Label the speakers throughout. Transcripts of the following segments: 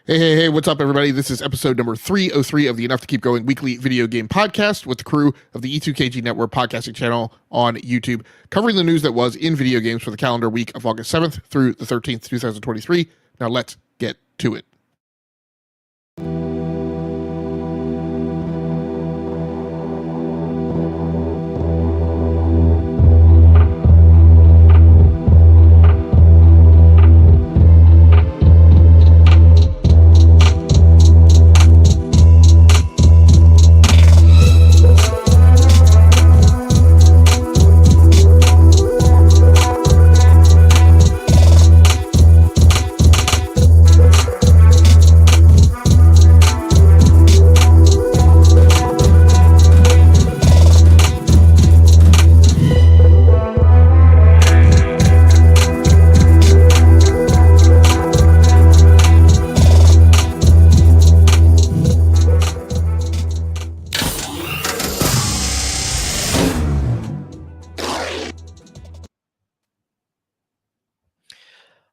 Speaker 1: Hey, what's up, everybody? This is episode number 303 of the Enough to Keep Going weekly video game podcast with the crew of the E2KG Network podcasting channel on YouTube, covering the news that was in video games for the calendar week of August 7th through the 13th, 2023. Now let's get to it.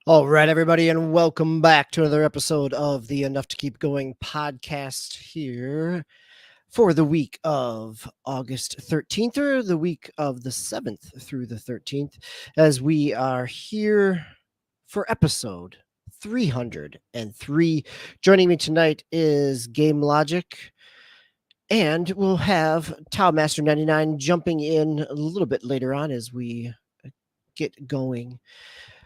Speaker 2: All right, everybody, and welcome back to another episode of the Enough to Keep Going podcast here for the week of August 13th, or the week of the 7th through the 13th, as we are here for episode 303. Joining me tonight is GameLogIQ, and we'll have TaoMaster 99 jumping in a little bit later on as we get going,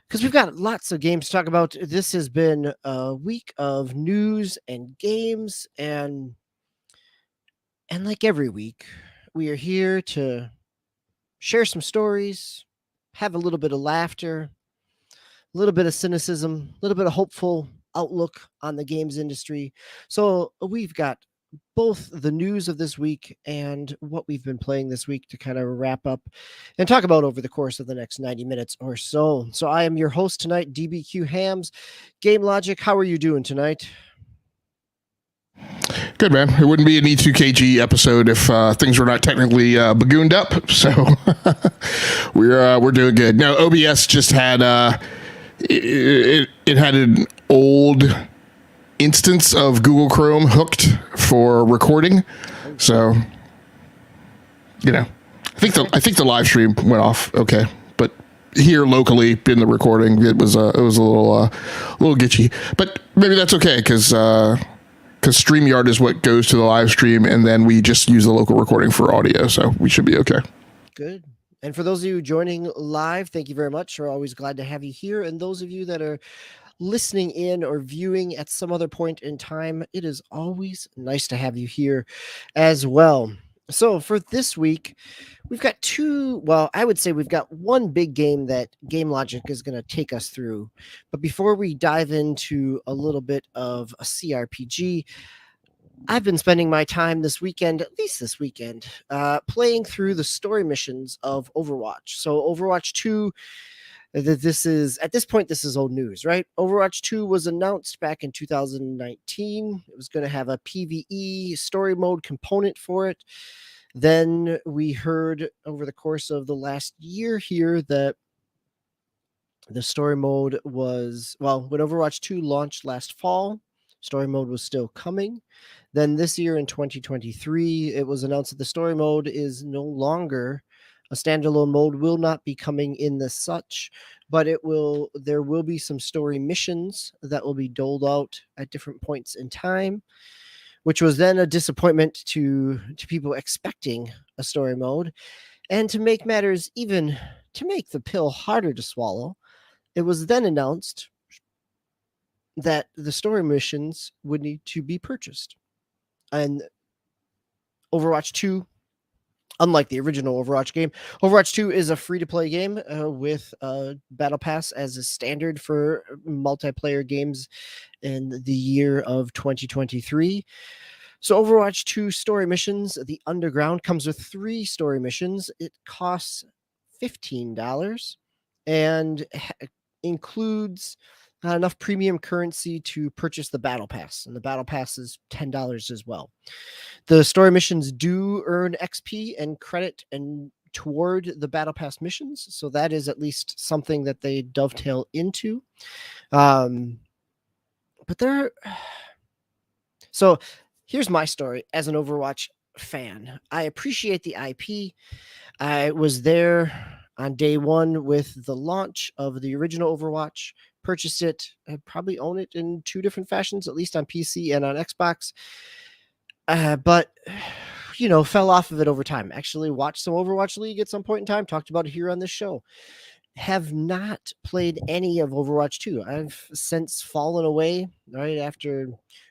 Speaker 2: because we've got lots of games to talk about. This has been a week of news and games, and like every week, we are here to share some stories, have a little bit of laughter, a little bit of cynicism, a little bit of hopeful outlook on the games industry. So we've got both the news of this week and what we've been playing this week to kind of wrap up and talk about over the course of the next 90 minutes or so. So I am your host tonight, DBQ Hams. GameLogIQ, how are you doing tonight?
Speaker 1: Good, man. It wouldn't be an E2KG episode if things were not technically bagooned up. So we're doing good. Now, OBS just had it had an old instance of Google Chrome hooked for recording, so I think the live stream went off okay, but here locally in the recording it was a little glitchy, but maybe that's okay because StreamYard is what goes to the live stream, and then we just use the local recording for audio, so we should be okay.
Speaker 2: Good. And for those of you joining live, thank you very much. We're always glad to have you here. And those of you that are listening in or viewing at some other point in time, it is always nice to have you here as well. So for this week, we've got we've got one big game that GameLogIQ is going to take us through. But before we dive into a little bit of a CRPG, I've been spending my time this weekend, at least this weekend, playing through the story missions of Overwatch. So Overwatch 2, this is old news, right? Overwatch 2 was announced back in 2019. It was going to have a PvE story mode component for it. Then we heard over the course of the last year here that the story mode was, when Overwatch 2 launched last fall, story mode was still coming. Then this year in 2023, it was announced that the story mode is no longer a standalone mode, will not be coming in the such, but there will be some story missions that will be doled out at different points in time, which was then a disappointment to people expecting a story mode. And to make the pill harder to swallow, it was then announced that the story missions would need to be purchased. And Overwatch 2, unlike the original Overwatch game, Overwatch 2 is a free-to-play game with a battle pass as a standard for multiplayer games in the year of 2023. So Overwatch 2 story missions, the Underground, comes with 3 story missions. It costs $15 and includes enough premium currency to purchase the battle pass, and the battle pass is $10 as well. The story missions do earn XP and credit and toward the battle pass missions, so that is at least something that they dovetail into. but there. So here's my story as an Overwatch fan. I appreciate the IP. I was there on day one with the launch of the original Overwatch, purchased it, I probably own it in two different fashions, at least on PC and on Xbox. But fell off of it over time. Actually watched some Overwatch League at some point in time, talked about it here on this show. Have not played any of Overwatch 2. I've since fallen away right after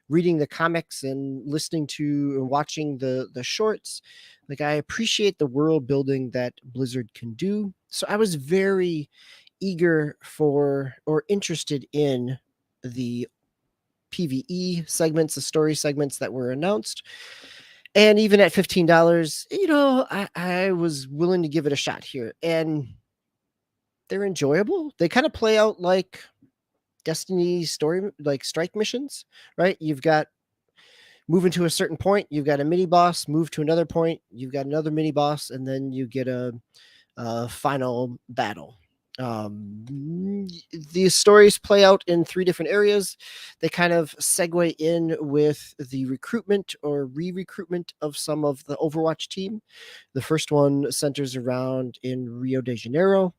Speaker 2: reading the comics and listening to and watching the shorts. Like, I appreciate the world building that Blizzard can do. So I was very eager for or interested in the PvE segments, the story segments that were announced. And even at $15, I was willing to give it a shot here. And they're enjoyable. They kind of play out like Destiny story, like strike missions, right? You've got moving to a certain point, you've got a mini boss, move to another point, you've got another mini boss, and then you get a final battle. The stories play out in three different areas. They kind of segue in with the recruitment or re-recruitment of some of the Overwatch team. The first one centers around in Rio de Janeiro,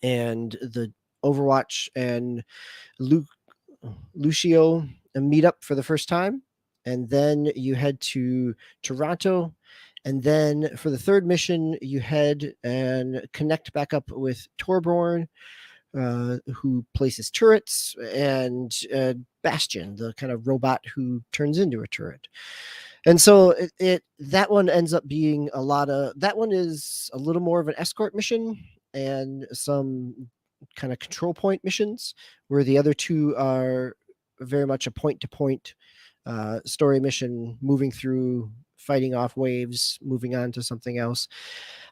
Speaker 2: and the Overwatch and Lucio meet up for the first time. And then you head to Toronto. And then for the third mission, you head and connect back up with Torbjorn, who places turrets, and Bastion, the kind of robot who turns into a turret. And so that one ends up being that one is a little more of an escort mission and some kind of control point missions, where the other two are very much a point-to-point story mission, moving through, fighting off waves, moving on to something else.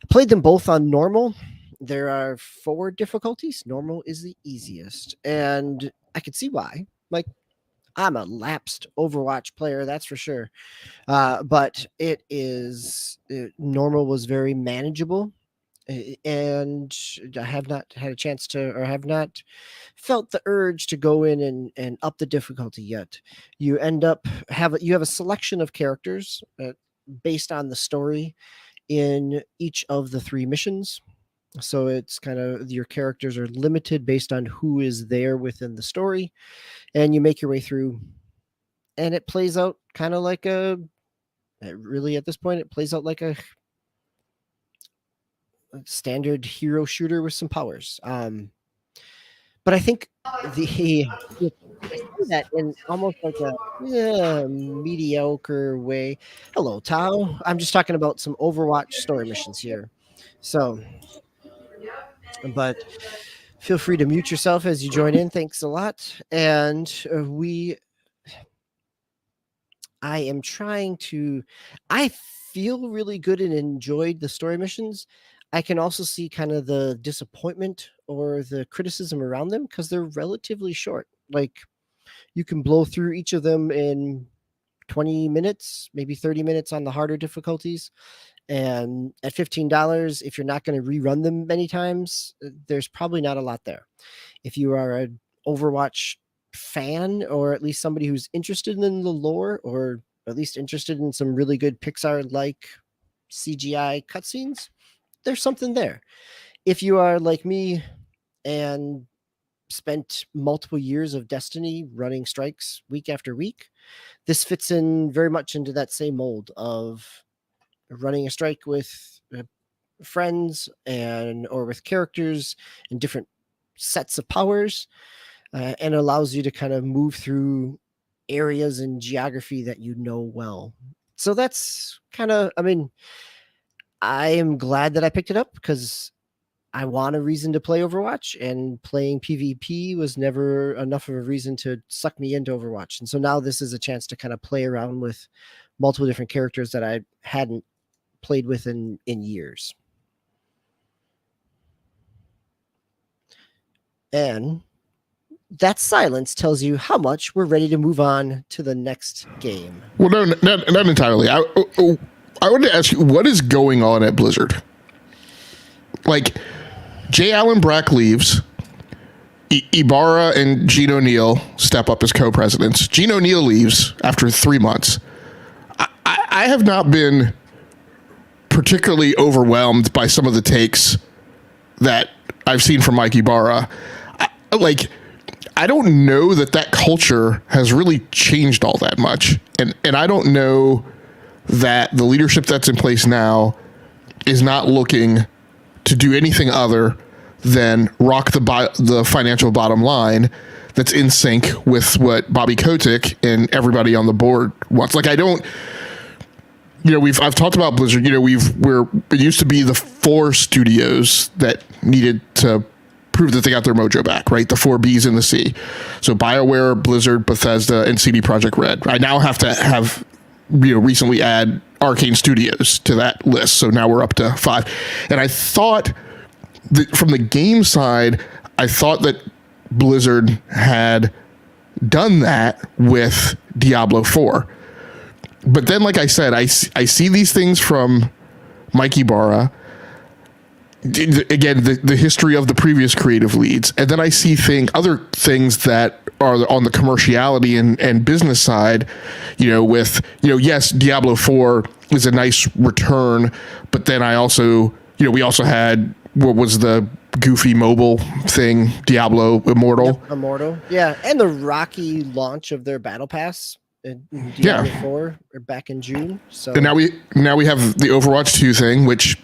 Speaker 2: I played them both on normal. There are 4 difficulties. Normal is the easiest, and I could see why. Like, I'm a lapsed Overwatch player, that's for sure. But normal was very manageable. And I have not had a chance to, or have not felt the urge to go in and up the difficulty yet. You have a selection of characters based on the story in each of the 3 missions. So it's kind of, your characters are limited based on who is there within the story, and you make your way through, and it plays out kind of like at this point, it plays out like a standard hero shooter with some powers. But I think that in almost like a mediocre way. Hello, Tao. I'm just talking about some Overwatch story missions here. So, but feel free to mute yourself as you join in. Thanks a lot. And I feel really good and enjoyed the story missions. I can also see kind of the disappointment or the criticism around them because they're relatively short. Like, you can blow through each of them in 20 minutes, maybe 30 minutes on the harder difficulties. And at $15, if you're not going to rerun them many times, there's probably not a lot there. If you are an Overwatch fan, or at least somebody who's interested in the lore, or at least interested in some really good Pixar-like CGI cutscenes, there's something there. If you are like me and spent multiple years of Destiny running strikes week after week, this fits in very much into that same mold of running a strike with friends or with characters in different sets of powers, and allows you to kind of move through areas and geography that you know well. So that's kind of, I am glad that I picked it up because I want a reason to play Overwatch, and playing PvP was never enough of a reason to suck me into Overwatch. And so now this is a chance to kind of play around with multiple different characters that I hadn't played with in years. And that silence tells you how much we're ready to move on to the next game.
Speaker 1: Well, no, not entirely. I wanted to ask you, what is going on at Blizzard? Like, J. Allen Brack leaves. Ibarra and Gene O'Neill step up as co-presidents. Gene O'Neill leaves after 3 months. I have not been particularly overwhelmed by some of the takes that I've seen from Mike Ibarra. I don't know that culture has really changed all that much. And I don't know that the leadership that's in place now is not looking to do anything other than rock the financial bottom line that's in sync with what Bobby Kotick and everybody on the board wants. Like, I don't, I've talked about Blizzard. It used to be the 4 studios that needed to prove that they got their mojo back, right? The 4 Bs in the C. So BioWare, Blizzard, Bethesda, and CD Projekt Red. I now have to have, recently add Arcane Studios to that list. So now we're up to 5. And I thought that from the game side, I thought that Blizzard had done that with Diablo 4. But then, like I said, I see these things from Mike Ibarra. Again, the history of the previous creative leads. And then I see other things that are on the commerciality and business side, yes, Diablo 4 is a nice return, but then I also, we also had, what was the goofy mobile thing, Diablo Immortal.
Speaker 2: Yep, Immortal. Yeah. And the rocky launch of their battle pass in Diablo 4 back in June. So
Speaker 1: and now we have the Overwatch 2 thing, which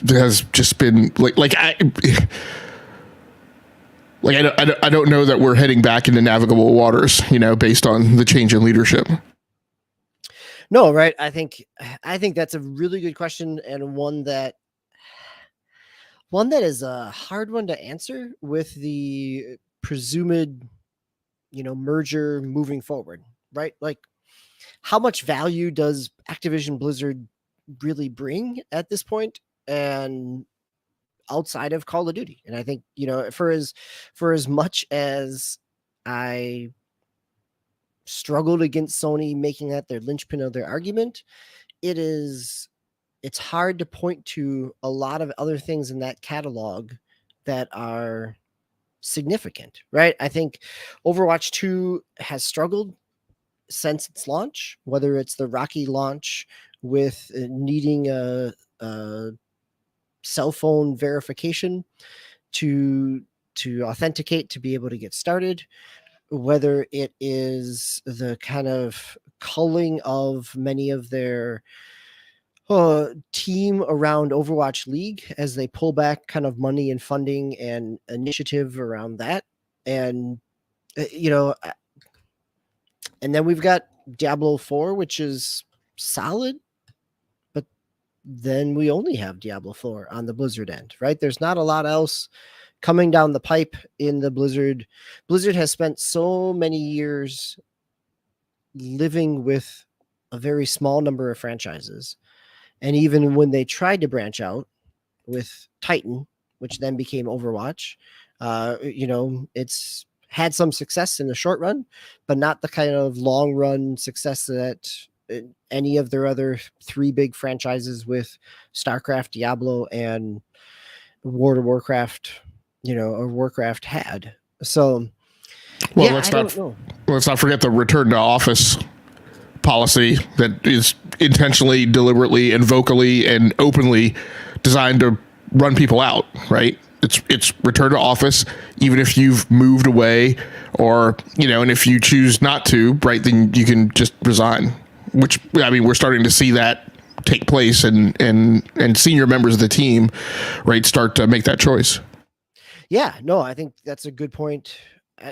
Speaker 1: has just been I don't know that we're heading back into navigable waters, based on the change in leadership.
Speaker 2: No, right. I think that's a really good question, and one that is a hard one to answer with the presumed merger moving forward. Right? Like, how much value does Activision Blizzard really bring at this point, and outside of Call of Duty? And I think, for as much as I struggled against Sony making that their linchpin of their argument, it's hard to point to a lot of other things in that catalog that are significant, right? I think Overwatch 2 has struggled since its launch, whether it's the rocky launch with needing a cell phone verification to authenticate to be able to get started, whether it is the kind of culling of many of their team around Overwatch League as they pull back kind of money and funding and initiative around that. And and then we've got Diablo 4, which is solid, but then we only have Diablo 4 on the Blizzard end, right? There's not a lot else coming down the pipe in the Blizzard. Blizzard has spent so many years living with a very small number of franchises. And even when they tried to branch out with Titan, which then became Overwatch, it's had some success in the short run, but not the kind of long run success that any of their other 3 big franchises with StarCraft, Diablo, and World of Warcraft, or Warcraft had. So,
Speaker 1: let's not forget the return to office policy that is intentionally, deliberately, and vocally and openly designed to run people out, right? It's return to office, even if you've moved away, or and if you choose not to, right, then you can just resign. Which, I mean, we're starting to see that take place, and senior members of the team, right, start to make that choice.
Speaker 2: Yeah, no, I think that's a good point.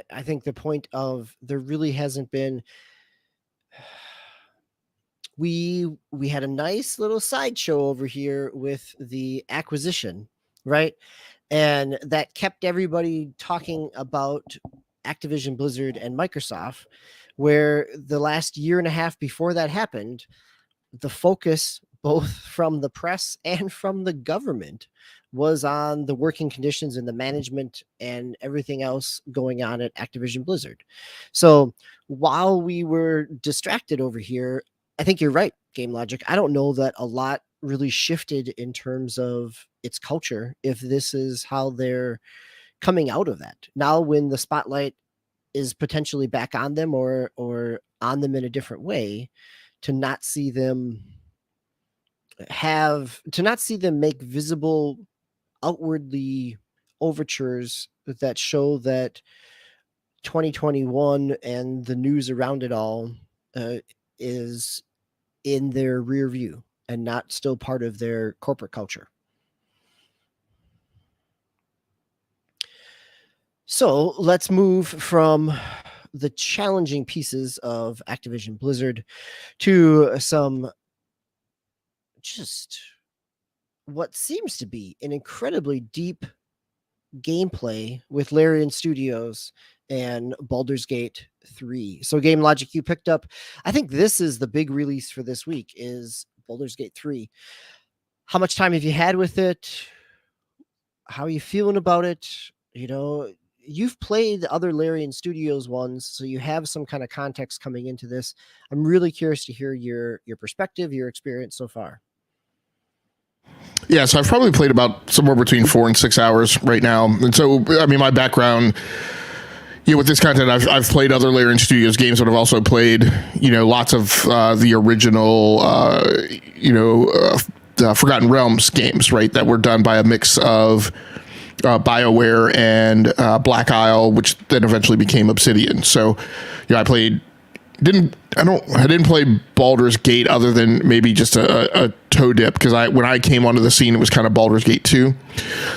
Speaker 2: I think the point of there really hasn't been. We had a nice little sideshow over here with the acquisition, right? And that kept everybody talking about Activision Blizzard and Microsoft, where the last year and a half before that happened, the focus both from the press and from the government was on the working conditions and the management and everything else going on at Activision Blizzard. So while we were distracted over here, I think you're right, GameLogIQ. I don't know that a lot really shifted in terms of its culture if this is how they're coming out of that. Now when the spotlight is potentially back on them or on them in a different way, to not see them make visible outwardly overtures that show that 2021 and the news around it all is in their rear view and not still part of their corporate culture. So let's move from the challenging pieces of Activision Blizzard to some just what seems to be an incredibly deep gameplay with Larian Studios and Baldur's Gate 3. So GameLogIQ picked up, I think this is the big release for this week, is Baldur's Gate 3. How much time have you had with it? How are you feeling about it? You know, you've played the other Larian Studios ones, so you have some kind of context coming into this. I'm really curious to hear your perspective, your experience so far.
Speaker 1: Yeah, so I've probably played about somewhere between 4 and 6 hours right now. And so, I mean, my background, with this content, I've played other Larian Studios games, but I've also played, lots of the original, Forgotten Realms games, right, that were done by a mix of BioWare and Black Isle, which then eventually became Obsidian. So, I didn't play Baldur's Gate other than maybe just a toe dip, because when I came onto the scene, it was kind of Baldur's Gate 2.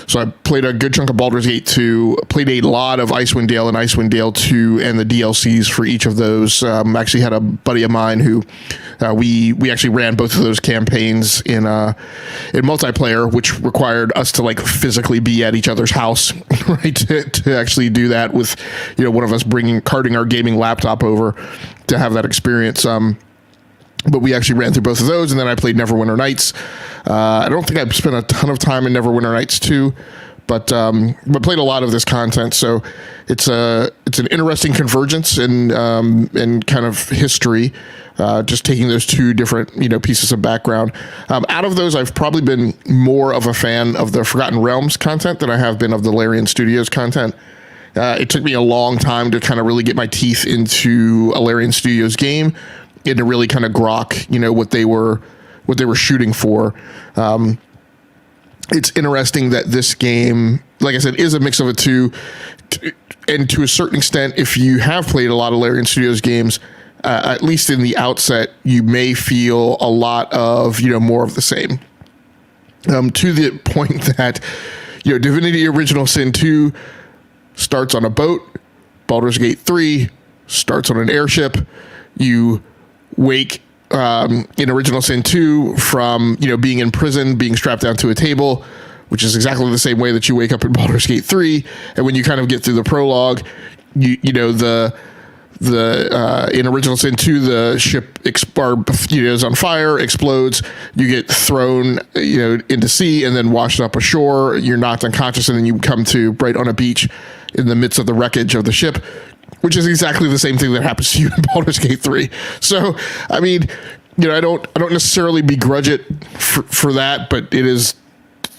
Speaker 1: So I played a good chunk of Baldur's Gate 2, played a lot of Icewind Dale and Icewind Dale 2 and the DLCs for each of those. Actually had a buddy of mine who we actually ran both of those campaigns in multiplayer, which required us to like physically be at each other's house, right, to actually do that with, one of us carting our gaming laptop over to have that experience. But we actually ran through both of those, and then I played Neverwinter Nights. I don't think I've spent a ton of time in Neverwinter Nights 2, but played a lot of this content. So it's an interesting convergence in kind of history, just taking those two different pieces of background. Out of those, I've probably been more of a fan of the Forgotten Realms content than I have been of the Larian Studios content. It took me a long time to kind of really get my teeth into a Larian Studios game and to really kind of grok, what they were shooting for. It's interesting that this game, like I said, is a mix of the two. And to a certain extent, if you have played a lot of Larian Studios games, at least in the outset, you may feel a lot of, more of the same. To the point that, Divinity Original Sin 2 starts on a boat. Baldur's Gate 3 starts on an airship. You wake in Original Sin 2 from being in prison, being strapped down to a table, which is exactly the same way that you wake up in Baldur's Gate 3. And when you kind of get through the prologue, the in Original Sin 2, the ship is on fire, explodes, you get thrown into sea and then washed up ashore. You're knocked unconscious, and then you come to right on a beach in the midst of the wreckage of the ship, which is exactly the same thing that happens to you in Baldur's Gate 3. So, I mean, I don't necessarily begrudge it for that, but it is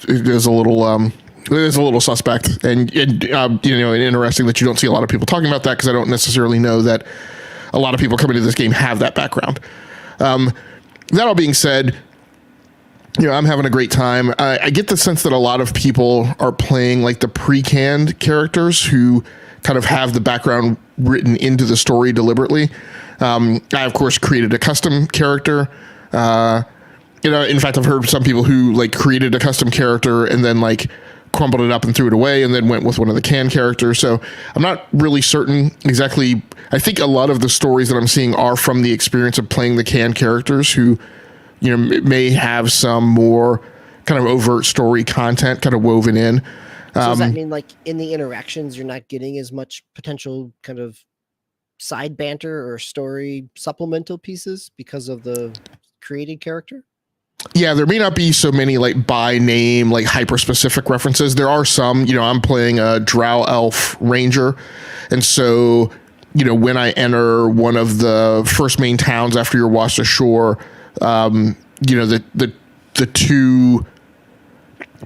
Speaker 1: a little suspect, and interesting that you don't see a lot of people talking about that, because I don't necessarily know that a lot of people coming to this game have that background. That all being said, I'm having a great time. I get the sense that a lot of people are playing like the pre-canned characters who kind of have the background written into the story deliberately. I, of course, created a custom character. In fact, I've heard some people who like created a custom character and then like crumbled it up and threw it away and then went with one of the canned characters. So I'm not really certain exactly. I think a lot of the stories that I'm seeing are from the experience of playing the canned characters who, may have some more kind of overt story content kind of woven in.
Speaker 2: So does that mean like in the interactions, you're not getting as much potential kind of side banter or story supplemental pieces because of the created character?
Speaker 1: Yeah, there may not be so many like by name, like hyper specific references. There are some, I'm playing a Drow Elf Ranger. And so, when I enter one of the first main towns after you're washed ashore, the two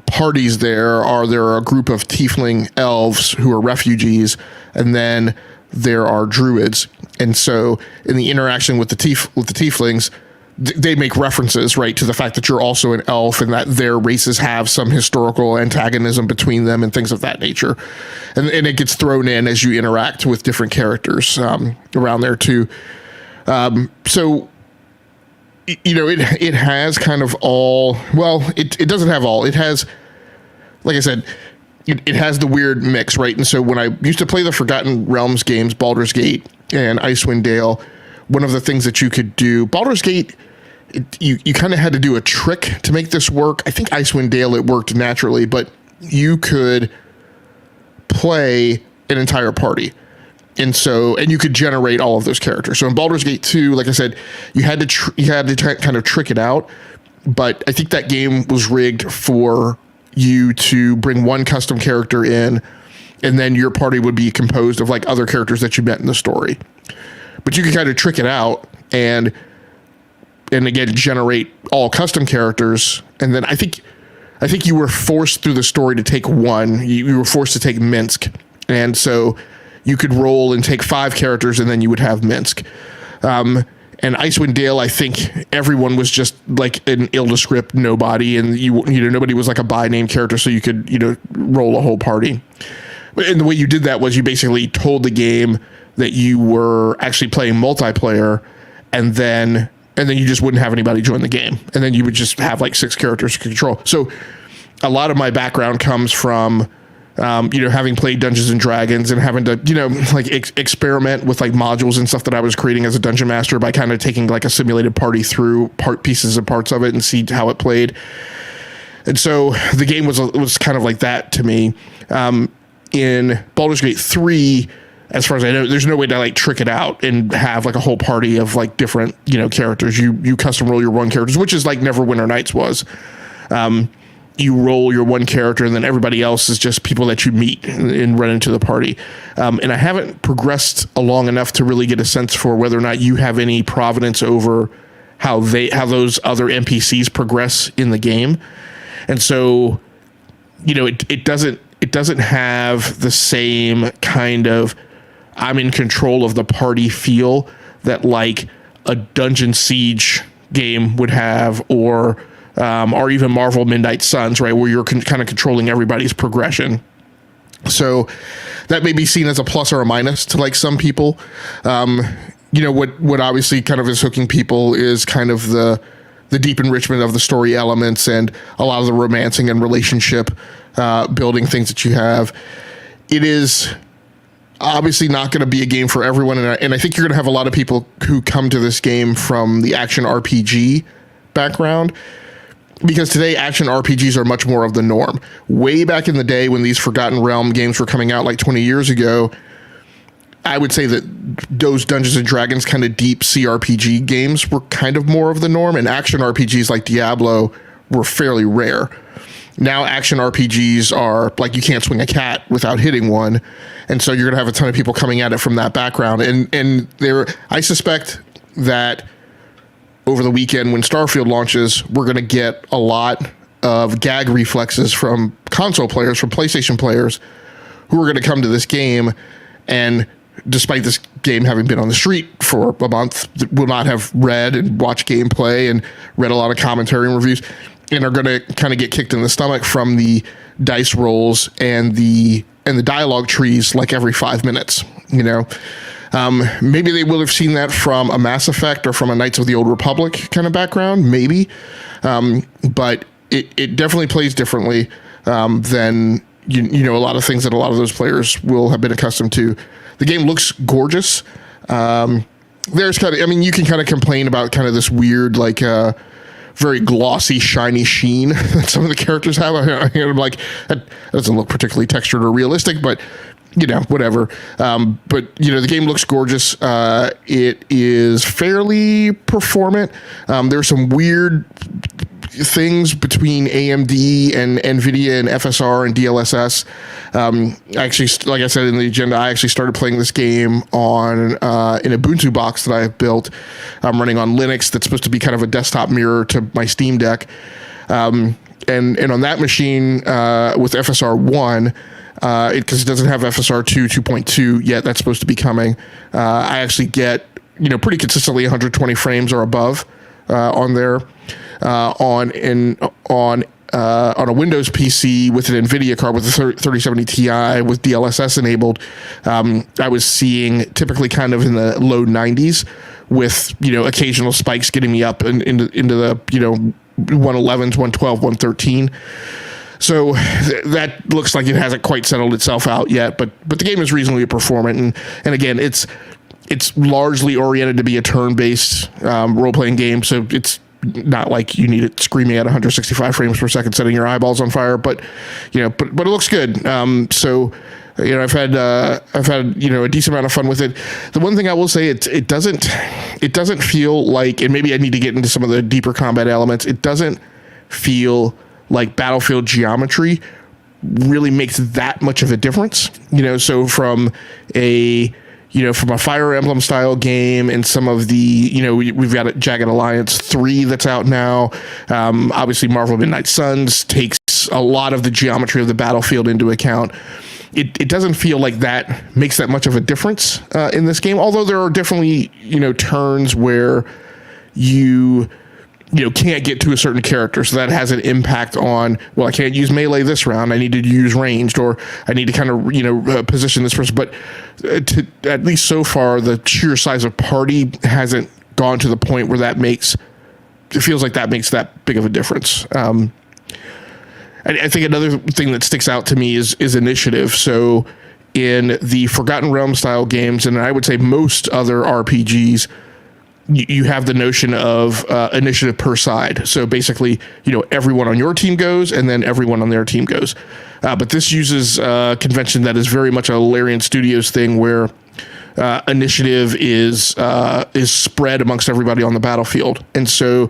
Speaker 1: parties there are a group of tiefling elves who are refugees, and then there are druids. And so in the interaction with the tieflings, they make references, right, to the fact that you're also an elf and that their races have some historical antagonism between them and things of that nature. And it gets thrown in as you interact with different characters around there too. So, you know, it has kind of all, well, it doesn't have all. It has, like I said, it has the weird mix, right? And so when I used to play the Forgotten Realms games, Baldur's Gate and Icewind Dale, one of the things that you could do, Baldur's Gate, you kind of had to do a trick to make this work. I think Icewind Dale, it worked naturally, but you could play an entire party. And you could generate all of those characters. So in Baldur's Gate 2, like I said, you had to kind of trick it out. But I think that game was rigged for you to bring one custom character in, and then your party would be composed of like other characters that you met in the story. But you could kind of trick it out and again generate all custom characters. And then I think you were forced through the story to take one. You were forced to take Minsk, and so you could roll and take 5 characters, and then you would have Minsk. And Icewind Dale, I think everyone was just like an nondescript nobody, and you know nobody was like a by name character, so you could roll a whole party. And the way you did that was you basically told the game that you were actually playing multiplayer, and then you just wouldn't have anybody join the game, and then you would just have like 6 characters to control. So a lot of my background comes from having played Dungeons and Dragons and having to, experiment with like modules and stuff that I was creating as a dungeon master by kind of taking like a simulated party through pieces and parts of it and see how it played. And so the game was kind of like that to me. In Baldur's Gate 3, as far as I know, there's no way to like trick it out and have like a whole party of like different, characters. You custom roll your one characters, which is like Neverwinter Nights was. You roll your one character, and then everybody else is just people that you meet and run into the party. And I haven't progressed along enough to really get a sense for whether or not you have any providence over how those other NPCs progress in the game. And so, it doesn't have the same kind of I'm in control of the party feel that like a Dungeon Siege game would have, or even Marvel Midnight Suns, right, where you're kind of controlling everybody's progression. So that may be seen as a plus or a minus to like some people. What obviously kind of is hooking people is kind of the deep enrichment of the story elements and a lot of the romancing and relationship building things that you have. It is obviously not going to be a game for everyone, and I think you're going to have a lot of people who come to this game from the action RPG background, because today action RPGs are much more of the norm. Way back in the day when these Forgotten Realm games were coming out like 20 years ago, I would say that those Dungeons and Dragons kind of deep CRPG games were kind of more of the norm, and action RPGs like Diablo were fairly rare. Now action RPGs are like you can't swing a cat without hitting one, and so you're going to have a ton of people coming at it from that background. And I suspect that over the weekend when Starfield launches, we're going to get a lot of gag reflexes from console players, from PlayStation players, who are going to come to this game and, despite this game having been on the street for a month, will not have read and watched gameplay and read a lot of commentary and reviews, and are going to kind of get kicked in the stomach from the dice rolls and the dialogue trees like every 5 minutes, Maybe they will have seen that from a Mass Effect or from a Knights of the Old Republic kind of background, maybe. But it definitely plays differently than a lot of things that a lot of those players will have been accustomed to. The game looks gorgeous. There's you can kind of complain about kind of this weird, like, very glossy, shiny sheen that some of the characters have. I'm like, that doesn't look particularly textured or realistic, but whatever. But the game looks gorgeous. It is fairly performant. There's some weird things between AMD and NVIDIA and FSR and DLSS. Actually, like I said in the agenda, I actually started playing this game on an Ubuntu box that I have built. I'm running on Linux that's supposed to be kind of a desktop mirror to my Steam Deck. and on that machine with FSR 1, because it doesn't have FSR 2.2 yet, that's supposed to be coming. I actually get pretty consistently 120 frames or above on there. On a Windows PC with an NVIDIA card with a 3070 Ti with DLSS enabled, I was seeing typically kind of in the low 90s with occasional spikes getting me up into the 111s, 112, 113. So that looks like it hasn't quite settled itself out yet, but the game is reasonably performant, and again, it's largely oriented to be a turn-based role-playing game, so it's not like you need it screaming at 165 frames per second, setting your eyeballs on fire, but it looks good. So I've had a decent amount of fun with it. The one thing I will say, it doesn't feel like, and maybe I need to get into some of the deeper combat elements, it doesn't feel like battlefield geometry really makes that much of a difference. So from a Fire Emblem style game and some of the, we've got a Jagged Alliance 3 that's out now. Obviously Marvel Midnight Suns takes a lot of the geometry of the battlefield into account. It doesn't feel like that makes that much of a difference in this game, although there are definitely, turns where you can't get to a certain character. So that has an impact on, well, I can't use melee this round. I need to use ranged, or I need to kind of, position this person. But at least so far, the sheer size of party hasn't gone to the point where it feels like that makes that big of a difference. I think another thing that sticks out to me is initiative. So in the Forgotten Realms style games, and I would say most other RPGs, you have the notion of initiative per side. So basically, everyone on your team goes, and then everyone on their team goes. But this uses a convention that is very much a Larian Studios thing, where initiative is spread amongst everybody on the battlefield. And so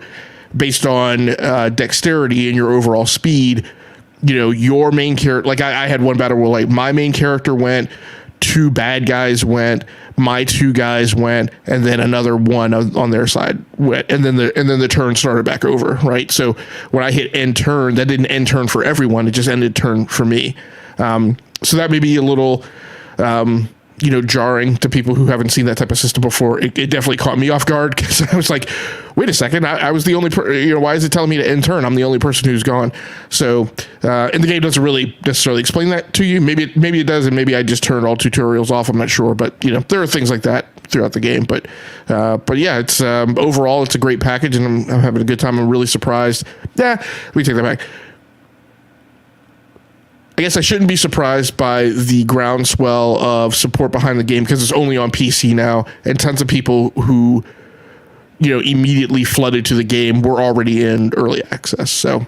Speaker 1: based on dexterity and your overall speed, your main character, like I had one battle where like my main character went, two bad guys went, my two guys went, and then another one on their side went, and then the turn started back over, right? So when I hit end turn, that didn't end turn for everyone; it just ended turn for me. So that may be a little, jarring to people who haven't seen that type of system before. It definitely caught me off guard, because I was like, wait a second, I was the only why is it telling me to end turn? I'm the only person who's gone. So and the game doesn't really necessarily explain that to you. Maybe it does, and maybe I just turned all tutorials off, I'm not sure, but there are things like that throughout the game. But yeah, it's overall it's a great package, and I'm having a good time. I'm really surprised. Let me take that back. I guess I shouldn't be surprised by the groundswell of support behind the game, because it's only on PC now, and tons of people who, immediately flooded to the game were already in early access. So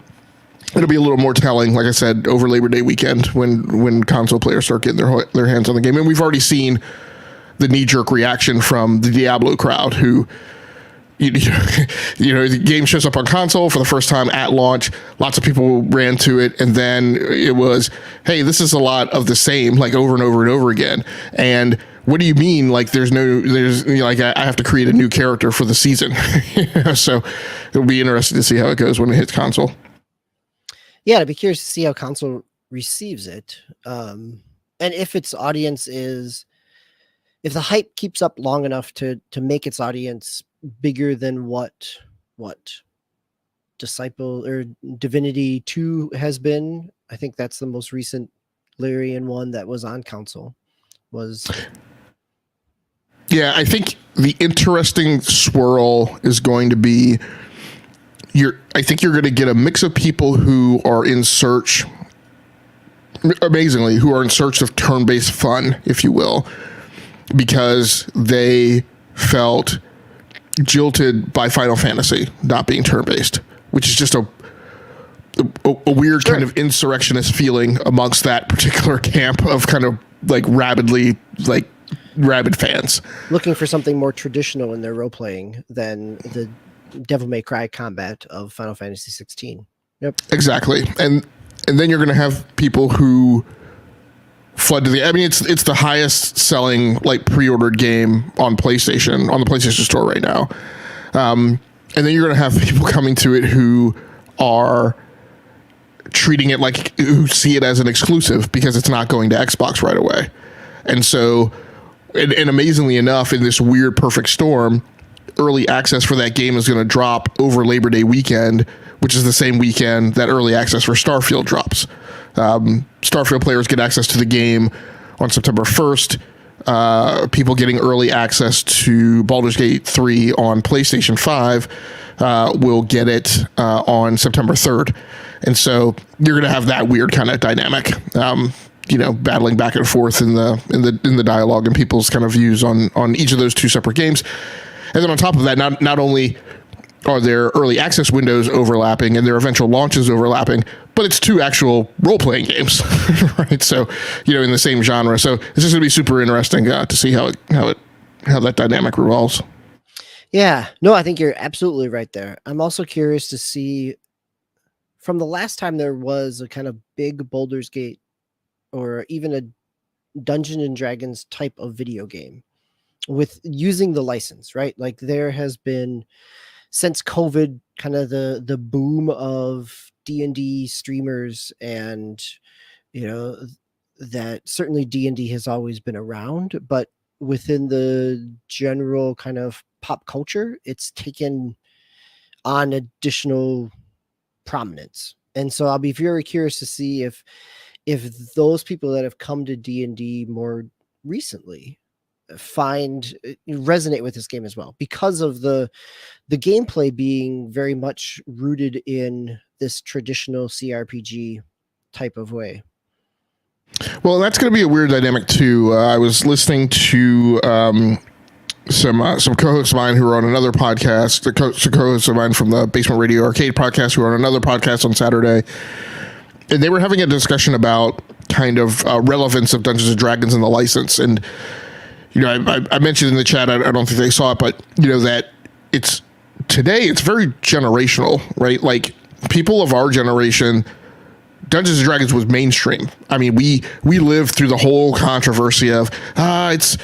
Speaker 1: it'll be a little more telling, like I said, over Labor Day weekend when console players start getting their hands on the game. And we've already seen the knee-jerk reaction from the Diablo crowd, who the game shows up on console for the first time at launch. Lots of people ran to it, and then it was, hey, this is a lot of the same, like over and over and over again. And what do you mean? Like I have to create a new character for the season. So it'll be interesting to see how it goes when it hits console.
Speaker 2: Yeah, I'd be curious to see how console receives it, and if its audience if the hype keeps up long enough to make its audience bigger than what Disciple or Divinity 2 has been. I think that's the most recent Larian one that was on console.
Speaker 1: Yeah, I think the interesting swirl is going to be I think you're going to get a mix of people who are in search, amazingly, who are in search of turn-based fun, if you will, because they felt jilted by Final Fantasy not being turn-based, which is just a weird kind of insurrectionist feeling amongst that particular camp of kind of like rabid fans.
Speaker 2: Looking for something more traditional in their role-playing than the Devil May Cry combat of Final Fantasy 16. Yep. Exactly.
Speaker 1: And then you're going to have people who flood to it's the highest selling pre-ordered game on the PlayStation Store right now. And then you're going to have people coming to it who are treating it like, who see it as an exclusive because it's not going to Xbox right away. And so, and amazingly enough, in this weird perfect storm, early access for that game is going to drop over Labor Day weekend, which is the same weekend that early access for Starfield drops. Starfield players get access to the game on September 1st. People getting early access to Baldur's Gate 3 on PlayStation 5 will get it on September 3rd. And so you're going to have that weird kind of dynamic, battling back and forth in the dialogue and people's kind of views on each of those two separate games. And then on top of that, not only are there early access windows overlapping and their eventual launches overlapping, but it's two actual role-playing games, right? So, in the same genre. So this is going to be super interesting to see how that dynamic revolves.
Speaker 2: Yeah, no, I think you're absolutely right there. I'm also curious to see, from the last time there was a kind of big Baldur's Gate or even a Dungeons and Dragons type of video game with using the license, right? Like there has been, since COVID, kind of the boom of D&D streamers, and that certainly D&D has always been around, but within the general kind of pop culture, it's taken on additional prominence. And so I'll be very curious to see if those people that have come to D&D more recently resonate with this game as well, because of the gameplay being very much rooted in this traditional CRPG type of way.
Speaker 1: Well, that's going to be a weird dynamic too. I was listening to some co-hosts of mine who are on another podcast, some co-hosts of mine from the Basement Radio Arcade podcast who are on another podcast on Saturday, and they were having a discussion about kind of relevance of Dungeons and Dragons and the license. And I mentioned in the chat, I don't think they saw it, but that it's very generational, right? Like people of our generation, Dungeons and Dragons was mainstream. I mean, we lived through the whole controversy of it's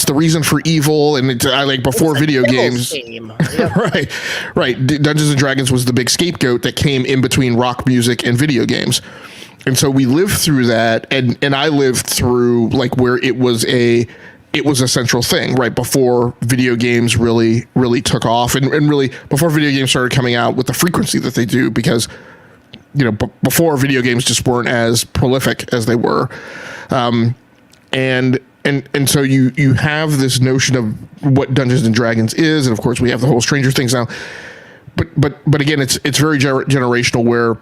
Speaker 1: the reason for evil, and before video games, right. Dungeons and Dragons was the big scapegoat that came in between rock music and video games, and so we lived through that, and I lived through where it was a central thing right before video games really took off, and really before video games started coming out with the frequency that they do, because before video games just weren't as prolific as they were. And so you have this notion of what Dungeons and Dragons is. And of course we have the whole Stranger Things now, but again, it's very generational, where,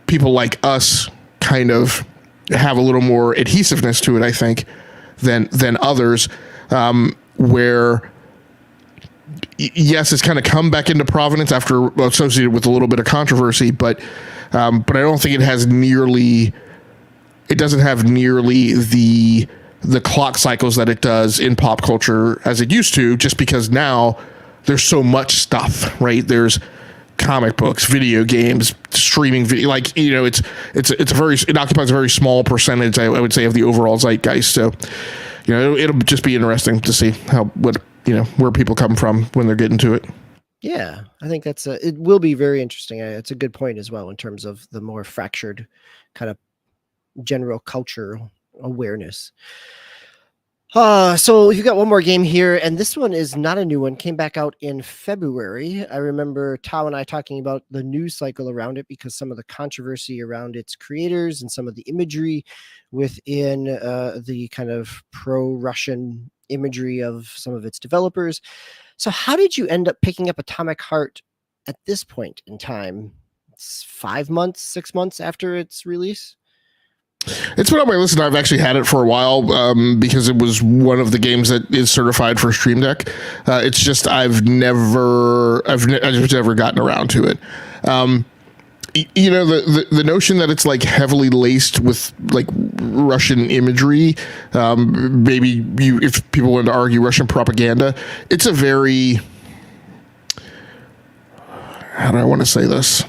Speaker 1: people like us kind of have a little more adhesiveness to it, I think, than others, where, yes, it's kind of come back into prominence after associated with a little bit of controversy, but I don't think it doesn't have nearly the clock cycles that it does in pop culture as it used to, just because now there's so much stuff, right? There's comic books, video games, streaming video, it occupies a very small percentage, I would say, of the overall zeitgeist. So, it'll just be interesting to see where people come from when they're getting to it.
Speaker 2: Yeah, I think it will be very interesting. It's a good point as well in terms of the more fractured kind of general culture awareness. So you've got one more game here, and this one is not a new one. Came back out in February. I remember Tao and I talking about the news cycle around it, because some of the controversy around its creators and some of the imagery within the kind of pro-Russian imagery of some of its developers. So how did you end up picking up Atomic Heart at this point in time? It's 5 months, 6 months after its release?
Speaker 1: It's been on my list, and I've actually had it for a while, because it was one of the games that is certified for Stream Deck. It's just I've never gotten around to it. The notion that it's heavily laced with Russian imagery, maybe if people want to argue Russian propaganda, it's a very, how do I want to say this?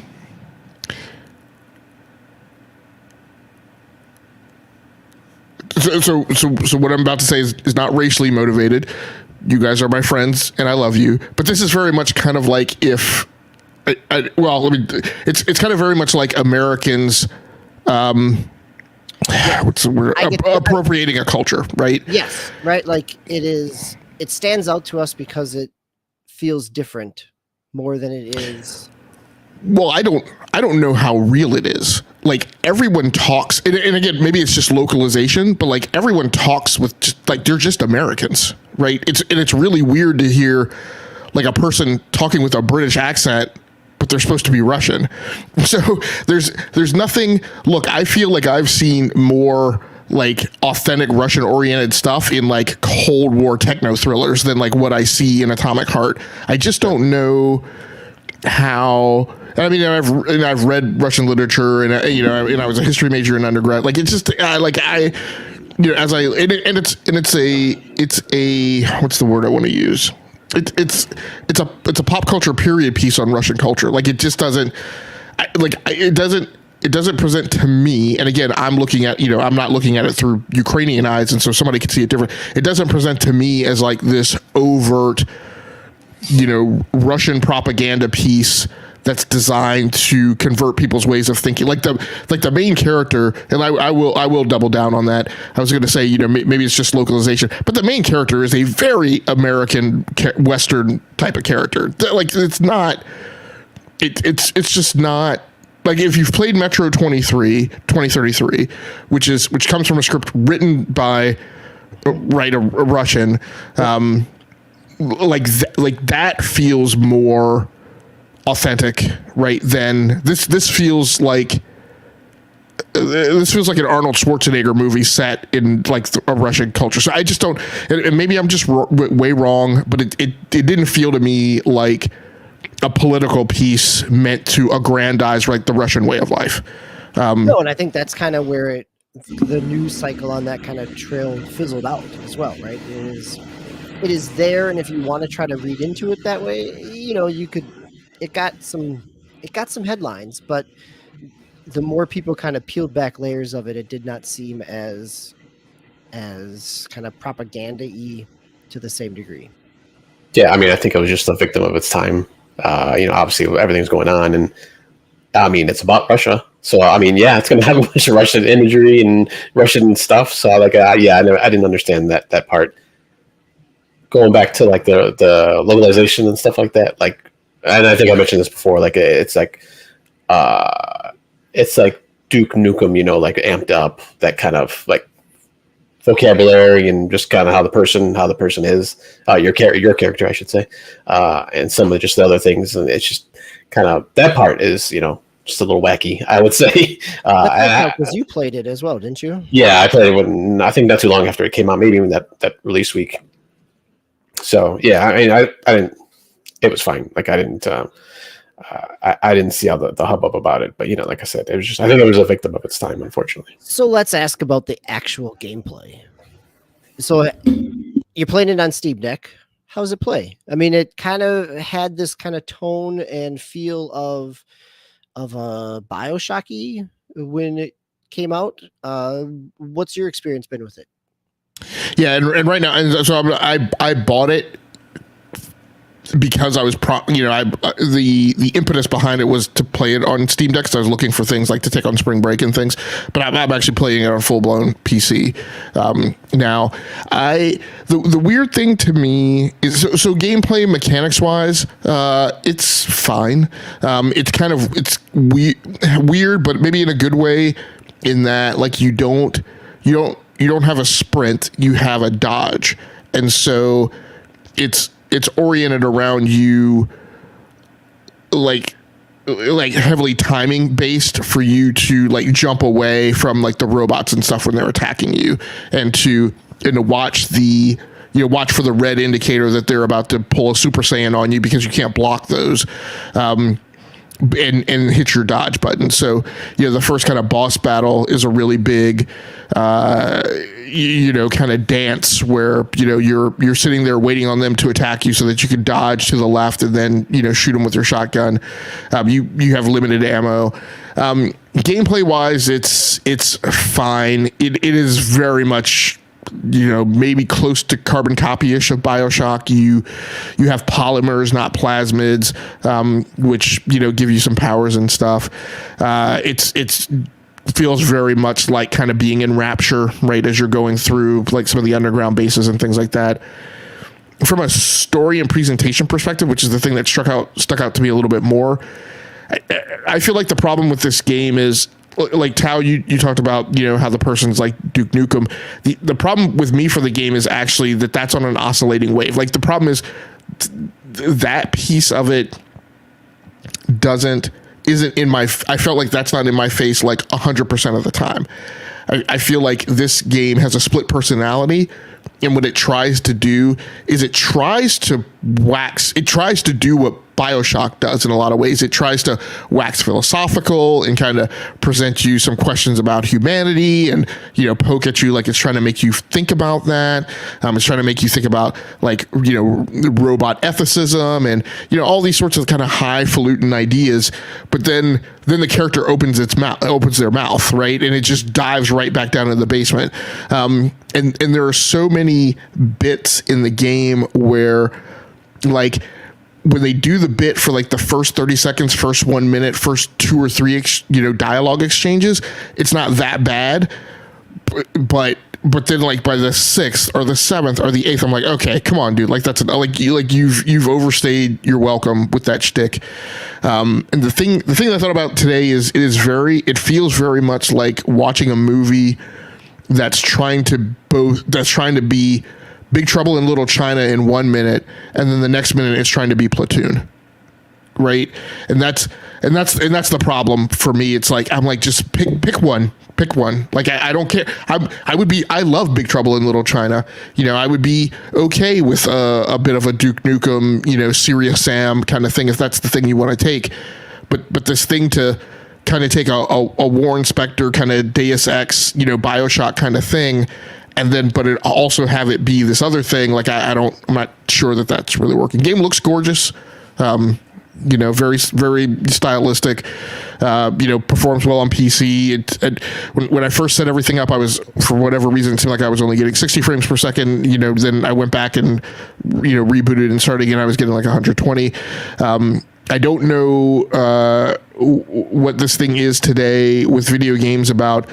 Speaker 1: So what I'm about to say is not racially motivated. You guys are my friends and I love you, but this is very much kind of like if well, I mean, it's kind of very much like Americans. What's the word? Appropriating a culture, right?
Speaker 2: Yes, right. Like it stands out to us because it feels different more than it is.
Speaker 1: Well, I don't know how real it is. Like everyone talks, and again, maybe it's just localization, but like everyone talks with just, like they're just Americans, right? It's really weird to hear like a person talking with a British accent, but they're supposed to be Russian. So there's nothing. Look, I feel like I've seen more like authentic Russian oriented stuff in like Cold War techno thrillers than like what I see in Atomic Heart. I just don't know how. I mean, I've read Russian literature, and I was a history major in undergrad. Like it's just it's a what's the word I want to use? It's a pop culture period piece on Russian culture. Like it just doesn't it doesn't present to me. And again, I'm looking at I'm not looking at it through Ukrainian eyes, and so somebody could see it different. It doesn't present to me as like this overt Russian propaganda piece that's designed to convert people's ways of thinking. Like the main character, and I will double down on that. I was going to say, maybe it's just localization, but the main character is a very American Western type of character. Like it's not, it's just not. Like if you've played Metro 2033, which comes from a script written by a Russian, like that feels more authentic, right? Then this feels like an Arnold Schwarzenegger movie set in like a Russian culture. So I just don't, and maybe I'm just way wrong, but it didn't feel to me like a political piece meant to aggrandize like the Russian way of life.
Speaker 2: No, and I think that's kind of where the news cycle on that kind of trail fizzled out as well, right? It is there, and if you want to try to read into it that way, you could. It got some headlines, but the more people kind of peeled back layers of it, it did not seem as kind of propaganda-y to the same degree.
Speaker 3: Yeah, I mean, I think it was just a victim of its time. Obviously everything's going on, and I mean, it's about Russia. So, I mean, yeah, it's going to have a bunch of Russian imagery and Russian stuff. So, like, I didn't understand that part. Going back to like the localization and stuff like that, like. And I think I mentioned this before. Like it's like Duke Nukem, like amped up, that kind of like vocabulary and just kind of how the person is, your character, I should say, and some of just the other things. And it's just kind of that part is just a little wacky, I would say.
Speaker 2: Because you played it as well, didn't you?
Speaker 3: Yeah, I played it I think not too long after it came out, maybe even that release week. So yeah, I mean, I didn't. It was fine. Like I didn't see all the hubbub about it, but like I said, it was just, I think it was a victim of its time, unfortunately.
Speaker 2: So let's ask about the actual gameplay. So you're playing it on Steam Deck. How does it play? I mean, it kind of had this kind of tone and feel of a BioShock-y when it came out. What's your experience been with it?
Speaker 1: Yeah, and right now, and so I bought it because I was the impetus behind it was to play it on Steam Deck, because I was looking for things like to take on spring break and things, but I'm actually playing it on full blown PC now. The weird thing to me is so gameplay mechanics wise, it's fine. It's weird, but maybe in a good way, in that like you don't have a sprint, you have a dodge, and so it's oriented around you, like heavily timing based for you to like jump away from like the robots and stuff when they're attacking you, and to watch watch for the red indicator that they're about to pull a Super Saiyan on you, because you can't block those, and hit your dodge button. So the first kind of boss battle is a really big kind of dance where you're sitting there waiting on them to attack you so that you can dodge to the left and then shoot them with your shotgun. You have limited ammo. Gameplay wise, it's fine. It is very much maybe close to carbon copy-ish of BioShock. You have polymers, not plasmids, which give you some powers and stuff. It's feels very much like kind of being in Rapture, right, as you're going through like some of the underground bases and things like that. From a story and presentation perspective, which is the thing that stuck out to me a little bit more, I feel like the problem with this game is, like Tao, you talked about, how the person's like Duke Nukem. The problem with me for the game is actually that's on an oscillating wave. Like the problem is that piece of it isn't in my, I felt like that's not in my face like 100% of the time. I feel like this game has a split personality, and what it tries to do is it tries to do what BioShock does in a lot of ways. It tries to wax philosophical and kind of present you some questions about humanity and, poke at you like it's trying to make you think about that. It's trying to make you think about like, robot ethicism and, all these sorts of kind of highfalutin ideas. But then the character opens their mouth, right? And it just dives right back down into the basement. And there are so many bits in the game where, like, when they do the bit for like the first 30 seconds, first 1 minute, first 2 or 3, dialogue exchanges, it's not that bad. But then like by the 6th or the 7th or the 8th, I'm like, okay, come on, dude. Like you've overstayed your welcome with that shtick. And the thing I thought about today is it feels very much like watching a movie that's trying to be Big Trouble in Little China in 1 minute, and then the next minute it's trying to be Platoon, right? And that's the problem for me. It's like I'm like, just pick one. Like I don't care. I love Big Trouble in Little China. I would be okay with a bit of a Duke Nukem, Serious Sam kind of thing if that's the thing you want to take. But this thing to kind of take a Warren Spector kind of Deus Ex, BioShock kind of thing. And then, but it also have it be this other thing. Like I'm not sure that's really working. Game looks gorgeous, very, very stylistic. Performs well on PC. When I first set everything up, I was, for whatever reason, it seemed like I was only getting 60 frames per second. Then I went back and rebooted and started again. I was getting like 120. I don't know what this thing is today with video games about.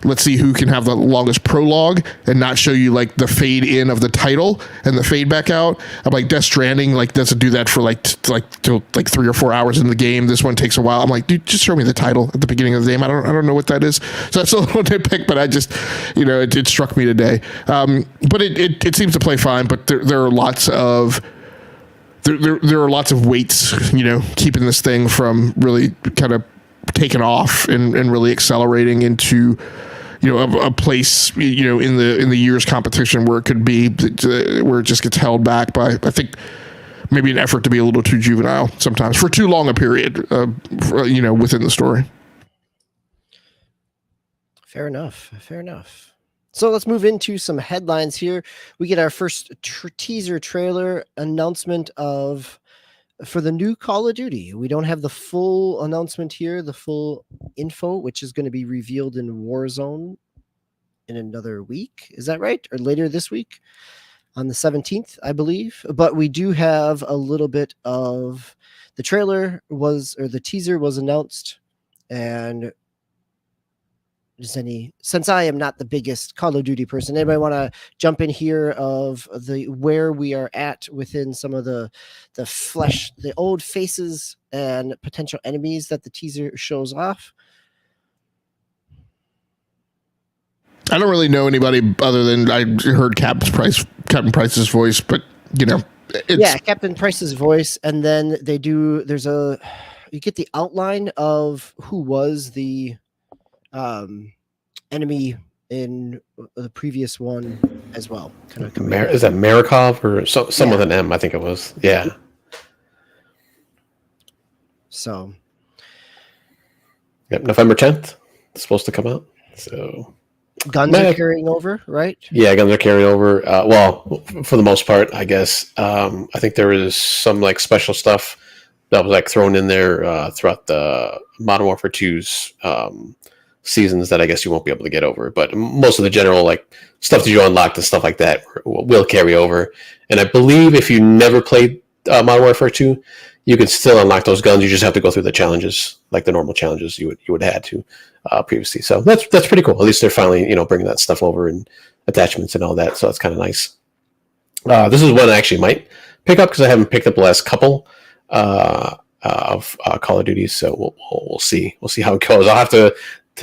Speaker 1: Let's see who can have the longest prologue and not show you like the fade in of the title and the fade back out. I'm like, Death Stranding doesn't do that for till 3 or 4 hours in the game. This one takes a while. I'm like, dude, just show me the title at the beginning of the game. I don't know what that is. So that's a little nitpick, but I just, it struck me today. But it seems to play fine. But there are lots of weights, keeping this thing from really kind of taking off and really accelerating into a place in the year's competition where it could be, where it just gets held back by, I think, maybe an effort to be a little too juvenile sometimes for too long a period within the story.
Speaker 2: Fair enough. So let's move into some headlines here. We get our first teaser trailer announcement for the new Call of Duty. We don't have the full announcement here, the full info, which is going to be revealed in Warzone in another week. Is that right? Or later this week on the 17th, I believe. But we do have a little bit of the the teaser was announced, and since I am not the biggest Call of Duty person, anybody want to jump in here of where we are at within some of the old faces and potential enemies that the teaser shows off?
Speaker 1: I don't really know anybody other than I heard Captain Price's voice, but
Speaker 2: Captain Price's voice, and then you get the outline of who was the enemy in the previous one as well.
Speaker 3: Is that Marikov or some with an M? I think it was. Yeah.
Speaker 2: So.
Speaker 3: Yep, November 10th. It's supposed to come out. So.
Speaker 2: Guns are carrying over, right?
Speaker 3: Yeah, guns are carrying over. Well, for the most part, I guess. I think there was some like special stuff that was like thrown in there throughout the Modern Warfare 2's seasons that I guess you won't be able to get over. But most of the general like stuff that you unlock and stuff like that will carry over. And I believe if you never played Modern Warfare 2, you can still unlock those guns. You just have to go through the challenges, like the normal challenges you would have had to previously. So that's pretty cool. At least they're finally bringing that stuff over and attachments and all that. So that's kind of nice. This is one I actually might pick up because I haven't picked up the last couple of Call of Duty. So we'll see. We'll see how it goes. I'll have to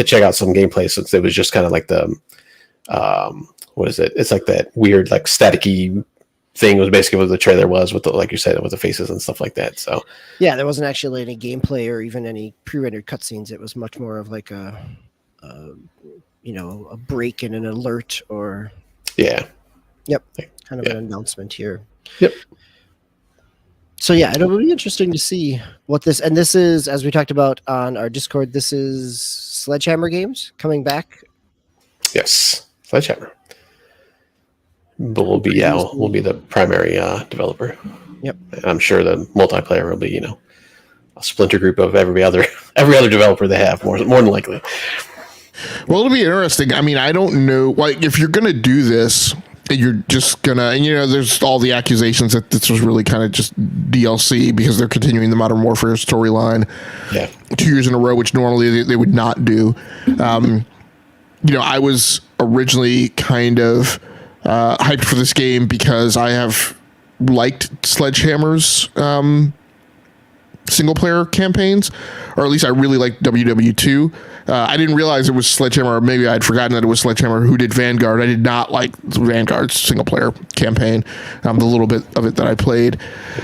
Speaker 3: check out some gameplay since it was just kind of like the what is it? It's like that weird like staticky thing was basically what the trailer was with the, like you said, with the faces and stuff like that. So
Speaker 2: yeah, there wasn't actually any gameplay or even any pre-rendered cutscenes. It was much more of like a break and an alert or
Speaker 3: yeah.
Speaker 2: Yep. Kind of an announcement here.
Speaker 3: Yep.
Speaker 2: So yeah, it'll be interesting to see what this, and this is, as we talked about on our Discord, this is Sledgehammer Games coming back.
Speaker 3: Yes, Sledgehammer. But we'll be the primary developer.
Speaker 2: Yep.
Speaker 3: And I'm sure the multiplayer will be, a splinter group of every other developer they have, more than likely.
Speaker 1: Well, it'll be interesting. I mean, I don't know, like, if you're going to do this, you're just going to, and, there's all the accusations that this was really kind of just DLC because they're continuing the Modern Warfare storyline 2 years in a row, which normally they would not do. I was originally kind of hyped for this game because I have liked Sledgehammer's single player campaigns, or at least I really liked WW2. I didn't realize it was Sledgehammer, or maybe I'd forgotten that it was Sledgehammer who did Vanguard. I did not like Vanguard's single player campaign, the little bit of it that I played.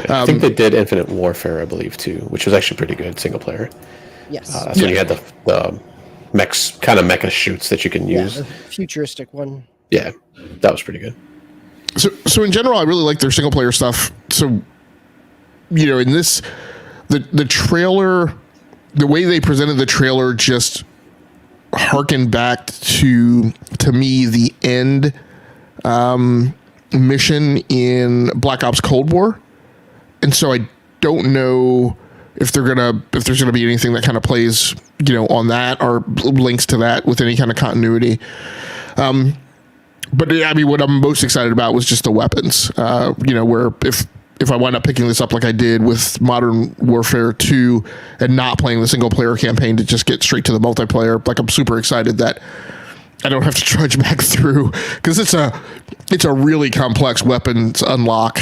Speaker 3: I think they did Infinite Warfare, I believe, too, which was actually pretty good single player.
Speaker 2: Yes.
Speaker 3: That's when you had the mechs, kind of mecha shoots that you can use.
Speaker 2: The futuristic one.
Speaker 3: Yeah, that was pretty good.
Speaker 1: So in general, I really like their single player stuff. So, in this, the trailer, the way they presented the trailer just harkened back to me the end mission in Black Ops Cold War, and so I don't know if there's gonna be anything that kind of plays on that or links to that with any kind of continuity. But I mean, what I'm most excited about was just the weapons. Where if I wind up picking this up like I did with Modern Warfare 2 and not playing the single player campaign to just get straight to the multiplayer, like I'm super excited that I don't have to trudge back through, because it's a really complex weapons unlock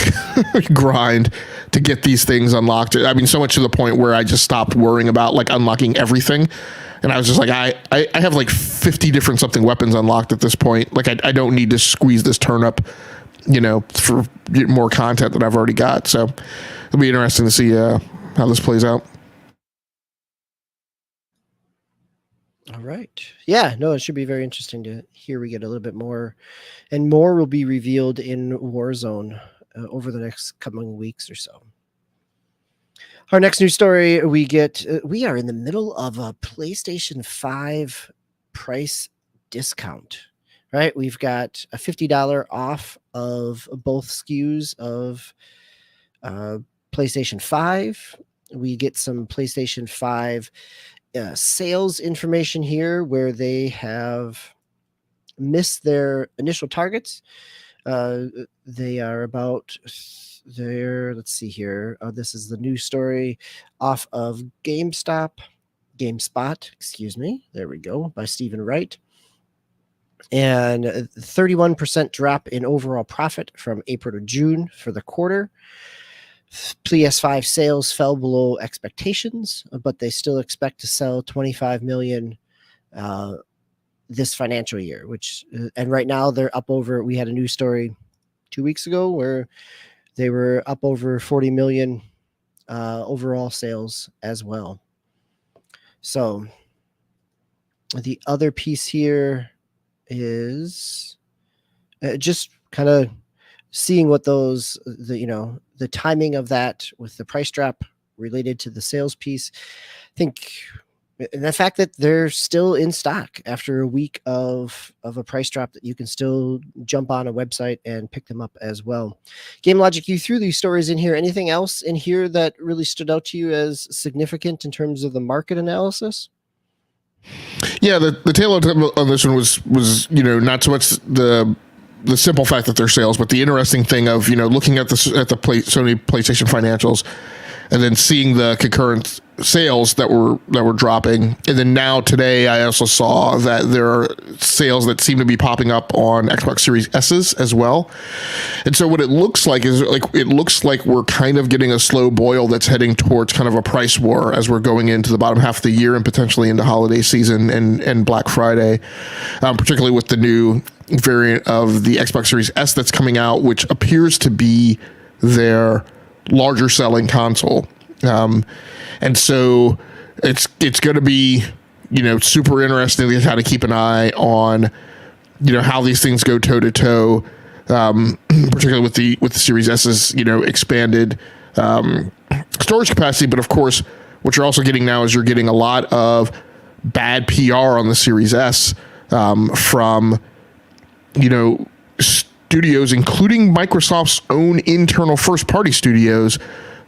Speaker 1: grind to get these things unlocked. I mean, so much to the point where I just stopped worrying about like unlocking everything. And I was just like, I have like 50 different something weapons unlocked at this point. Like I don't need to squeeze this turnip, for more content that I've already got. So it'll be interesting to see how this plays out.
Speaker 2: All right. Yeah, no, it should be very interesting to hear. We get a little bit more, and more will be revealed in Warzone over the next coming weeks or so. Our next news story we are in the middle of a PlayStation 5 price discount, right? We've got a $50 off of both SKUs of PlayStation 5. We get some PlayStation 5 sales information here where they have missed their initial targets. They are about there. Let's see here. This is the news story off of GameSpot, excuse me. There we go, by Stephen Wright. And 31% drop in overall profit from April to June for the quarter. PS5 sales fell below expectations, but they still expect to sell 25 million this financial year, and right now they're up over, we had a news story 2 weeks ago where they were up over 40 million overall sales as well. So the other piece here is just kind of seeing what the timing of that with the price drop related to the sales piece. I think the fact that they're still in stock after a week of a price drop, that you can still jump on a website and pick them up as well. GameLogIQ threw these stories in here. Anything else in here that really stood out to you as significant in terms of the market analysis?
Speaker 1: Yeah, the tail on this one was not so much the simple fact that they're sales, but the interesting thing of looking at Sony PlayStation financials, and then seeing the concurrent sales that were dropping, and then now today I also saw that there are sales that seem to be popping up on Xbox Series S's as well. And so what it looks like is we're kind of getting a slow boil that's heading towards kind of a price war as we're going into the bottom half of the year and potentially into holiday season and Black Friday, particularly with the new variant of the Xbox Series S that's coming out, which appears to be their larger selling console. And so it's going to be, super interesting to kind of keep an eye on, how these things go toe to toe, particularly with the Series S's, expanded storage capacity. But of course, what you're also getting now is you're getting a lot of bad PR on the Series S from, studios, including Microsoft's own internal first-party studios,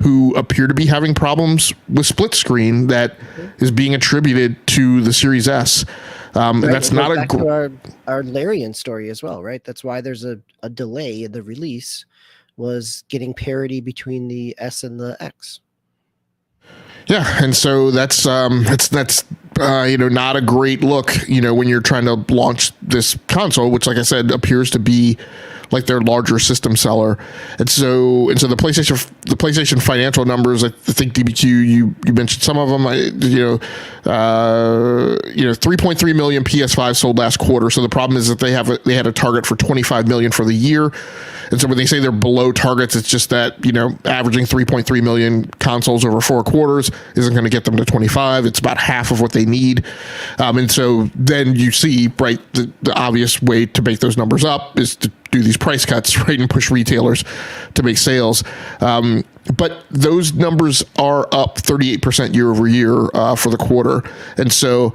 Speaker 1: who appear to be having problems with split screen that is being attributed to the Series S. And that's not
Speaker 2: our Larian story as well, right? That's why there's a delay in the release, was getting parity between the S and the X.
Speaker 1: Yeah, and so that's not a great look, when you're trying to launch this console, which, like I said, appears to be like their larger system seller. And so the PlayStation financial numbers, I think DBQ, you mentioned some of them, 3.3 million PS5 sold last quarter. So the problem is that they had a target for 25 million for the year. And so when they say they're below targets, it's just that, averaging 3.3 million consoles over 4 quarters isn't going to get them to 25. It's about half of what they need. And so then you see, right, the obvious way to make those numbers up is to do these price cuts, right, and push retailers to make sales. But those numbers are up 38% year over year for the quarter. And so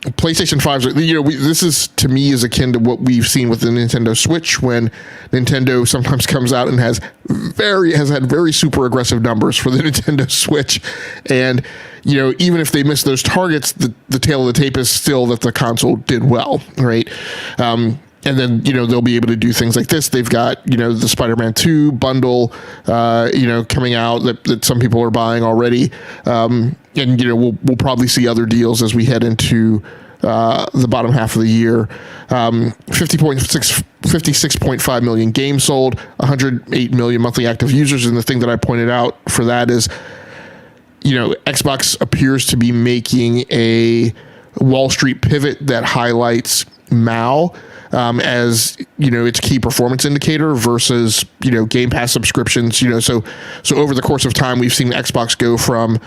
Speaker 1: PlayStation 5s, this is, to me, is akin to what we've seen with the Nintendo Switch, when Nintendo sometimes comes out and has had very super aggressive numbers for the Nintendo Switch. And, even if they miss those targets, the tail of the tape is still that the console did well, right? And then, they'll be able to do things like this. They've got, the Spider-Man 2 bundle, coming out that some people are buying already. And, we'll probably see other deals as we head into the bottom half of the year. 56.5 million games sold, 108 million monthly active users. And the thing that I pointed out for that is, Xbox appears to be making a Wall Street pivot that highlights MAU as its key performance indicator versus Game Pass subscriptions. So over the course of time, we've seen Xbox go from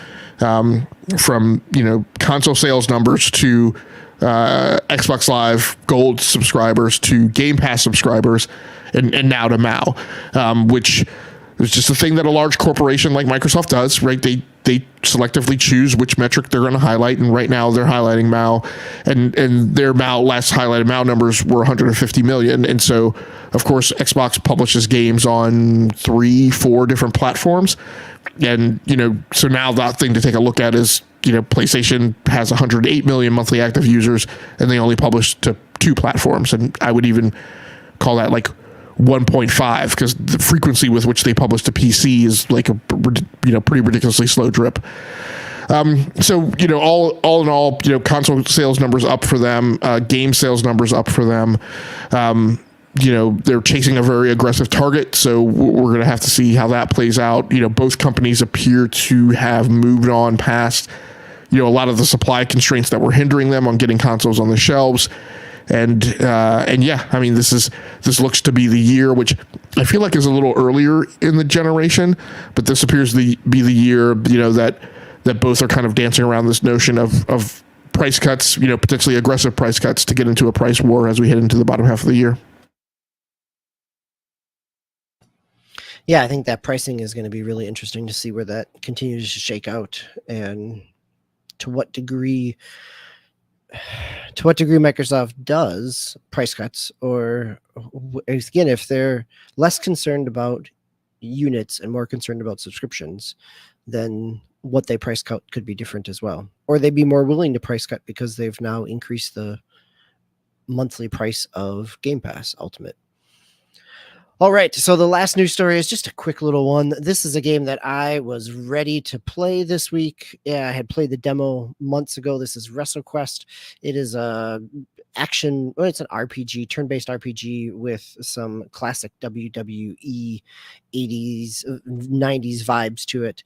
Speaker 1: console sales numbers to Xbox Live Gold subscribers to Game Pass subscribers, and now to MAU, which is just a thing that a large corporation like Microsoft does, right? They selectively choose which metric they're going to highlight, and right now they're highlighting MAU, and their last highlighted MAU numbers were 150 million. And so, of course, Xbox publishes games on 3-4 different platforms, and so now that thing to take a look at is, PlayStation has 108 million monthly active users, and they only publish to 2 platforms, and I would even call that like 1.5, because the frequency with which they publish to PC is like a pretty ridiculously slow drip. So all in all, console sales numbers up for them, game sales numbers up for them. They're chasing a very aggressive target, so we're going to have to see how that plays out. Both companies appear to have moved on past a lot of the supply constraints that were hindering them on getting consoles on the shelves. And yeah, I mean, this looks to be the year, which I feel like is a little earlier in the generation, but this appears to be the year, that both are kind of dancing around this notion of price cuts, potentially aggressive price cuts to get into a price war as we head into the bottom half of the year.
Speaker 2: Yeah, I think that pricing is going to be really interesting to see where that continues to shake out, and to what degree Microsoft does price cuts, or again, if they're less concerned about units and more concerned about subscriptions, then what they price cut could be different as well, or they'd be more willing to price cut because they've now increased the monthly price of Game Pass Ultimate. All right, so the last news story is just a quick little one. This is a game that I was ready to play this week. Yeah, I had played the demo months ago. This is WrestleQuest. It is a action, well, it's an RPG, turn-based RPG with some classic WWE 80s, 90s vibes to it.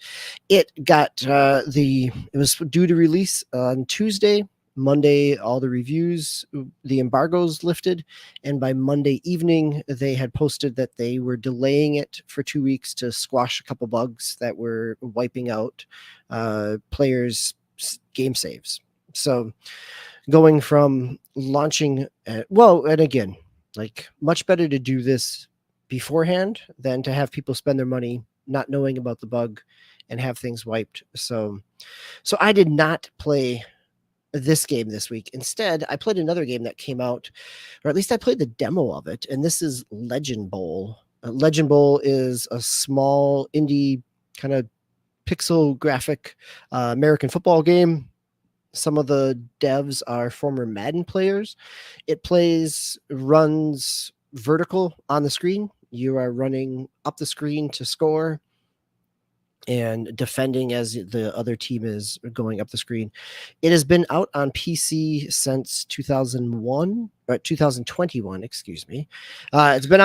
Speaker 2: It got it was due to release on Tuesday. Monday, all the reviews, the embargoes lifted, and by Monday evening, they had posted that they were delaying it for 2 weeks to squash a couple bugs that were wiping out players' game saves. So, going from launching, and again, like much better to do this beforehand than to have people spend their money not knowing about the bug and have things wiped. So I did not play this game this week. Instead, I played another game that came out, or at least I played the demo of it, and this is Legend Bowl. Legend Bowl is a small indie kind of pixel graphic American football game. Some of the devs are former Madden players. It runs vertical on the screen. You are running up the screen to score and defending as the other team is going up the screen. It has been out on PC since 2021, excuse me. It's been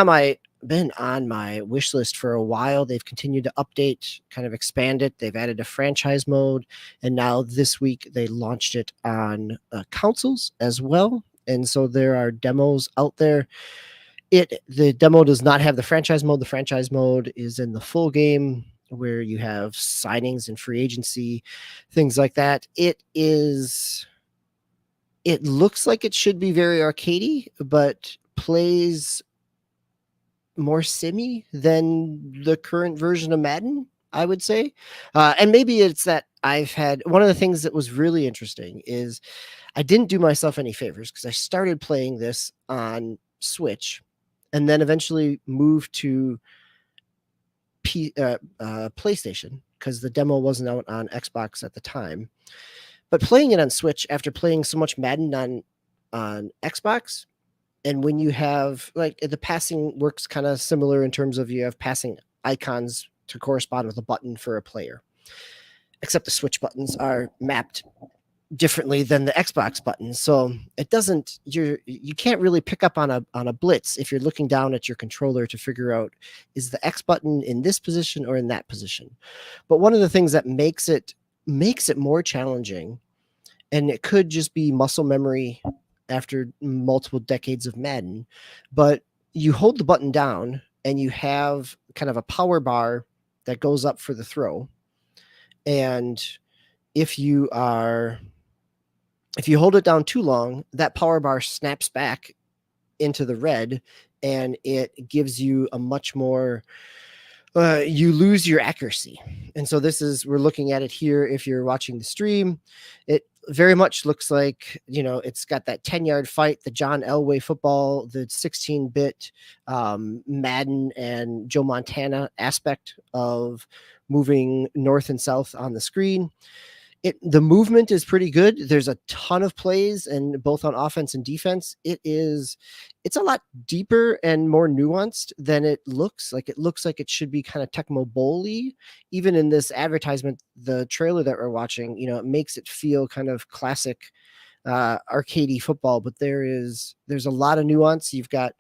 Speaker 2: on my wish list for a while. They've continued to update, kind of expand it. They've added a franchise mode, and now this week they launched it on consoles as well. And so there are demos out there. The demo does not have the franchise mode. The franchise mode is in the full game, where you have signings and free agency, things like that. It looks like it should be very arcadey, but plays more simmy than the current version of Madden, I would say. And maybe it's that one of the things that was really interesting is I didn't do myself any favors because I started playing this on Switch and then eventually moved to PlayStation because the demo wasn't out on Xbox at the time. But playing it on Switch after playing so much Madden on Xbox, and when you have like the passing works kind of similar in terms of you have passing icons to correspond with a button for a player, except the Switch buttons are mapped differently than the Xbox buttons. So it doesn't, you can't really pick up on a blitz if you're looking down at your controller to figure out, is the X button in this position or in that position? But one of the things that makes it more challenging, and it could just be muscle memory after multiple decades of Madden, but you hold the button down and you have kind of a power bar that goes up for the throw. And if you hold it down too long, that power bar snaps back into the red and it gives you a much more, you lose your accuracy. And so we're looking at it here. If you're watching the stream, it very much looks like, it's got that 10-yard fight, the John Elway football, the 16-bit Madden and Joe Montana aspect of moving north and south on the screen. The movement is pretty good. There's a ton of plays, and both on offense and defense. It's a lot deeper and more nuanced than it looks like. It looks like it should be kind of Tecmo Bowl-y. Even in this advertisement, the trailer that we're watching, it makes it feel kind of classic arcadey football, but there's a lot of nuance. You've got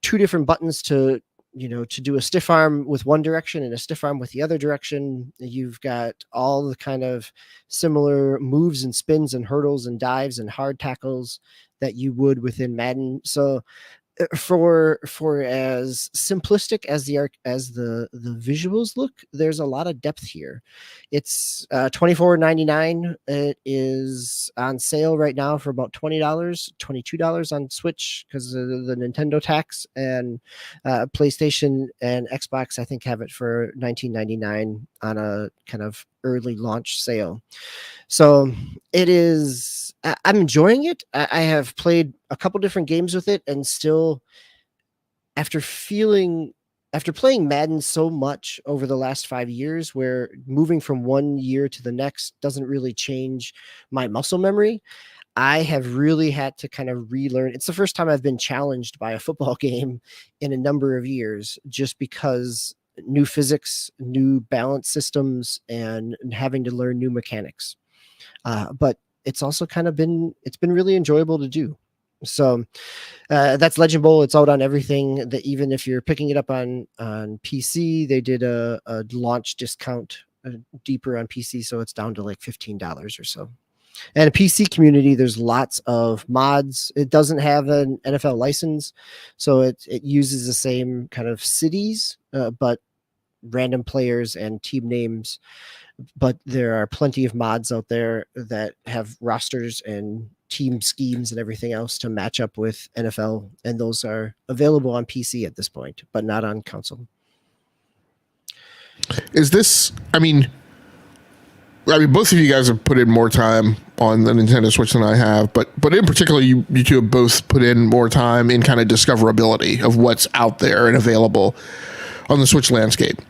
Speaker 2: two different buttons to do a stiff arm with one direction and a stiff arm with the other direction. You've got all the kind of similar moves and spins and hurdles and dives and hard tackles that you would within Madden. So for as simplistic as the visuals look, there's a lot of depth here. It's $24.99. It is on sale right now for about $20, $22 on Switch because of the Nintendo tax, and PlayStation and Xbox I think have it for $19.99 on a kind of early launch sale. So I'm enjoying it. I have played a couple different games with it, and still, after feeling after playing Madden so much over the last 5 years, where moving from one year to the next doesn't really change my muscle memory, I have really had to kind of relearn. It's the first time I've been challenged by a football game in a number of years, just because new physics, new balance systems, and having to learn new mechanics. But it's also kind of it's been really enjoyable to do. So that's Legend Bowl. It's out on everything. That even if you're picking it up on PC, they did a launch discount deeper on PC, so it's down to like $15 or so. And a PC community, there's lots of mods. It doesn't have an NFL license, so it uses the same kind of cities, but random players and team names. But there are plenty of mods out there that have rosters and team schemes and everything else to match up with NFL, and those are available on PC at this point, but not on console.
Speaker 1: Is this? I mean, both of you guys have put in more time on the Nintendo Switch than I have, but in particular, you two have both put in more time in kind of discoverability of what's out there and available on the Switch landscape.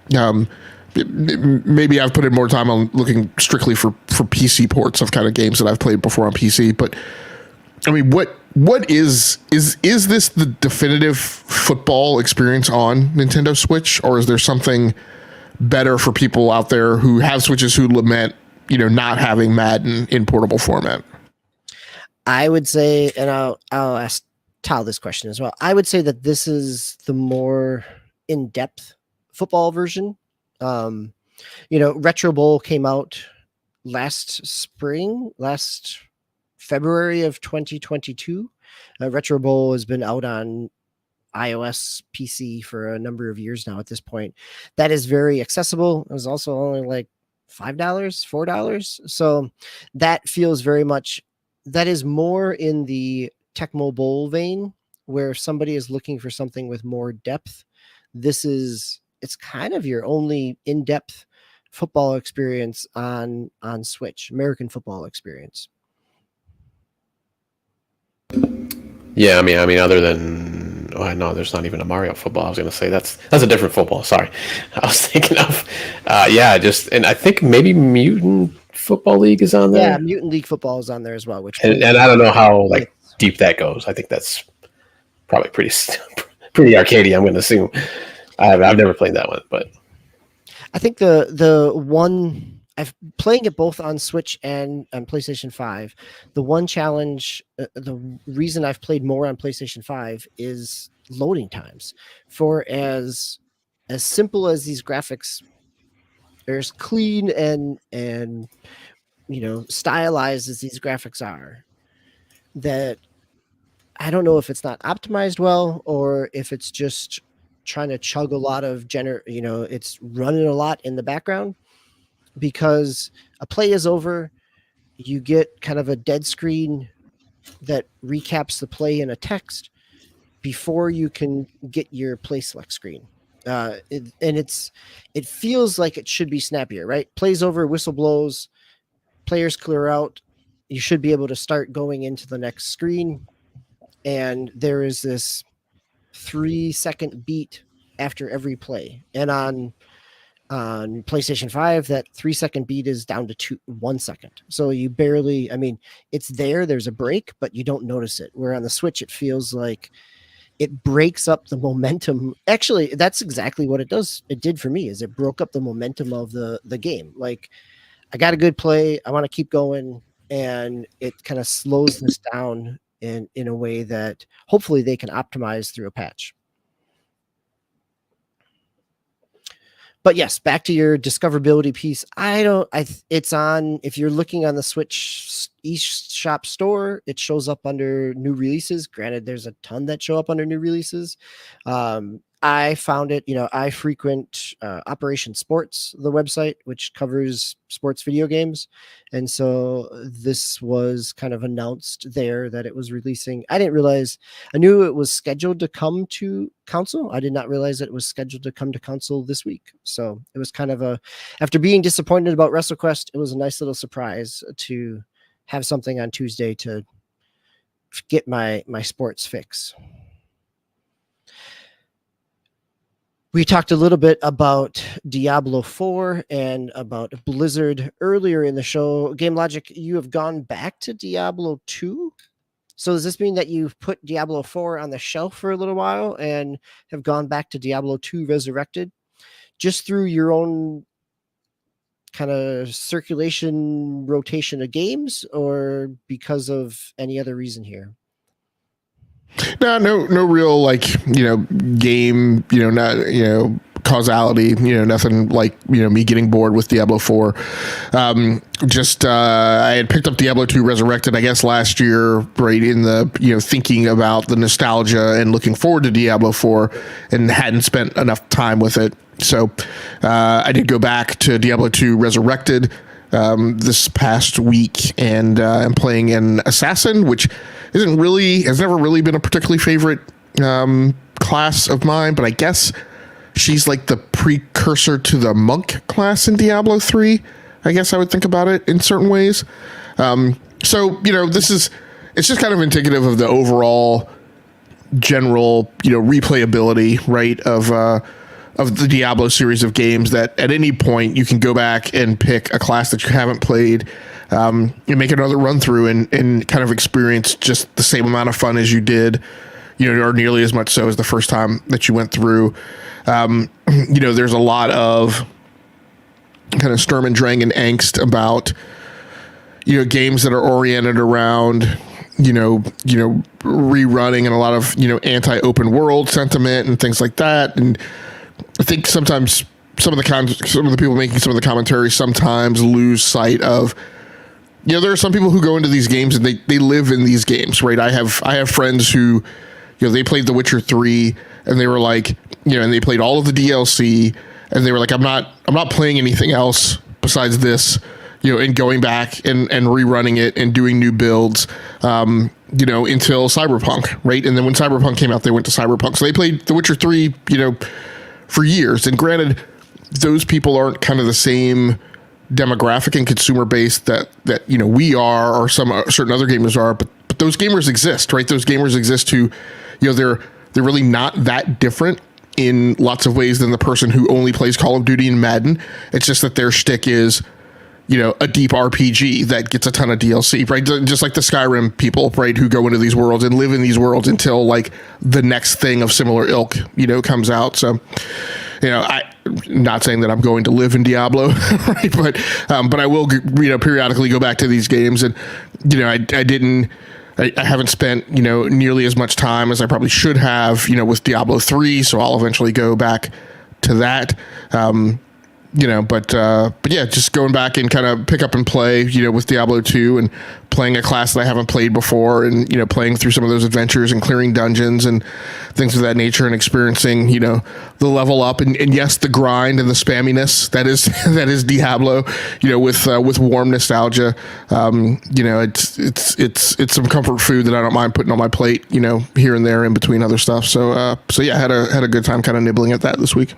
Speaker 1: Maybe I've put in more time on looking strictly for PC ports of kind of games that I've played before on PC. But I mean, what is this the definitive football experience on Nintendo Switch, or is there something better for people out there who have Switches who lament, not having Madden in portable format?
Speaker 2: I would say, and I'll ask Tal this question as well. I would say that this is the more in-depth football version. Retro Bowl came out last February of 2022. Retro Bowl has been out on iOS, PC for a number of years now at this point. That is very accessible. It was also only like $5, $4. So that feels very much, that is more in the Tecmo Bowl vein, where if somebody is looking for something with more depth, it's kind of your only in-depth football experience on Switch, American football experience.
Speaker 3: Yeah, I mean, other than no, there's not even a Mario football. I was going to say that's a different football. Sorry, I was thinking of and I think maybe Mutant Football League is on there.
Speaker 2: Yeah, Mutant League Football is on there as well.
Speaker 3: And I don't know how deep that goes. I think that's probably pretty arcadey, I'm going to assume. I've never played that one, but
Speaker 2: I think the one I've playing it both on Switch and on PlayStation 5. The one challenge, the reason I've played more on PlayStation 5 is loading times. For as simple as these graphics, they're as clean and stylized as these graphics are, that I don't know if it's not optimized well or if it's just trying to chug a lot of it's running a lot in the background, because a play is over, you get kind of a dead screen that recaps the play in a text before you can get your play select screen. It feels like it should be snappier, right? Plays over, whistle blows, players clear out. You should be able to start going into the next screen. And there is this 3-second beat after every play. And on PlayStation 5, that 3-second beat is down to 1 second. So you barely, it's there's a break, but you don't notice it. Where on the Switch, it feels like it breaks up the momentum. Actually, that's exactly what it does. It did for me, is it broke up the momentum of the game. Like, I got a good play, I want to keep going, and it kind of slows this down in a way that hopefully they can optimize through a patch. But yes, back to your discoverability piece. It's on, if you're looking on the Switch eShop store, it shows up under new releases. Granted, there's a ton that show up under new releases. I found it, I frequent Operation Sports, the website, which covers sports video games. And so this was kind of announced there that it was releasing. I knew it was scheduled to come to console. I did not realize that it was scheduled to come to console this week. So it was kind of after being disappointed about WrestleQuest, it was a nice little surprise to have something on Tuesday to get my sports fix. We talked a little bit about Diablo 4 and about Blizzard earlier in the show. GameLogIQ, you have gone back to Diablo 2? So does this mean that you've put Diablo 4 on the shelf for a little while and have gone back to Diablo 2 Resurrected just through your own kind of circulation rotation of games, or because of any other reason here?
Speaker 1: No real game, not causality, nothing like me getting bored with Diablo 4. I had picked up Diablo 2 Resurrected, I guess, last year, right in the thinking about the nostalgia and looking forward to Diablo 4, and hadn't spent enough time with it. So I did go back to Diablo 2 Resurrected this past week, and I'm playing an assassin, which has never really been a particularly favorite class of mine, but I guess she's like the precursor to the monk class in Diablo 3. I guess I would think about it in certain ways. So it's just kind of indicative of the overall general replayability, right, of the Diablo series of games, that at any point you can go back and pick a class that you haven't played, and make another run through and kind of experience just the same amount of fun as you did, or nearly as much so as the first time that you went through. There's a lot of kind of Sturm and Drang and angst about, games that are oriented around, rerunning, and a lot of, anti-open world sentiment and things like that. And I think sometimes some of the people making some of the commentary sometimes lose sight of, there are some people who go into these games and they live in these games, right? I have friends who, they played The Witcher 3 and they were like, and they played all of the DLC and they were like, I'm not playing anything else besides this, and going back and rerunning it and doing new builds, until Cyberpunk, right? And then when Cyberpunk came out, they went to Cyberpunk. So they played The Witcher 3, for years. And granted, those people aren't kind of the same demographic and consumer base that we are, or some certain other gamers are, but those gamers exist, right? Those gamers exist who, they're really not that different in lots of ways than the person who only plays Call of Duty and Madden. It's just that their shtick is, a deep RPG that gets a ton of DLC, right? Just like the Skyrim people, right, who go into these worlds and live in these worlds until like the next thing of similar ilk, comes out. So, I'm not saying that I'm going to live in Diablo, right? But I will, periodically go back to these games, and, I haven't spent, nearly as much time as I probably should have, with Diablo 3. So I'll eventually go back to that. But yeah, just going back and kind of pick up and play, with Diablo 2 and playing a class that I haven't played before, and, playing through some of those adventures and clearing dungeons and things of that nature, and experiencing, the level up and yes, the grind and the spamminess that is Diablo, with warm nostalgia. It's some comfort food that I don't mind putting on my plate, here and there in between other stuff. So yeah, I had a good time kind of nibbling at that this week.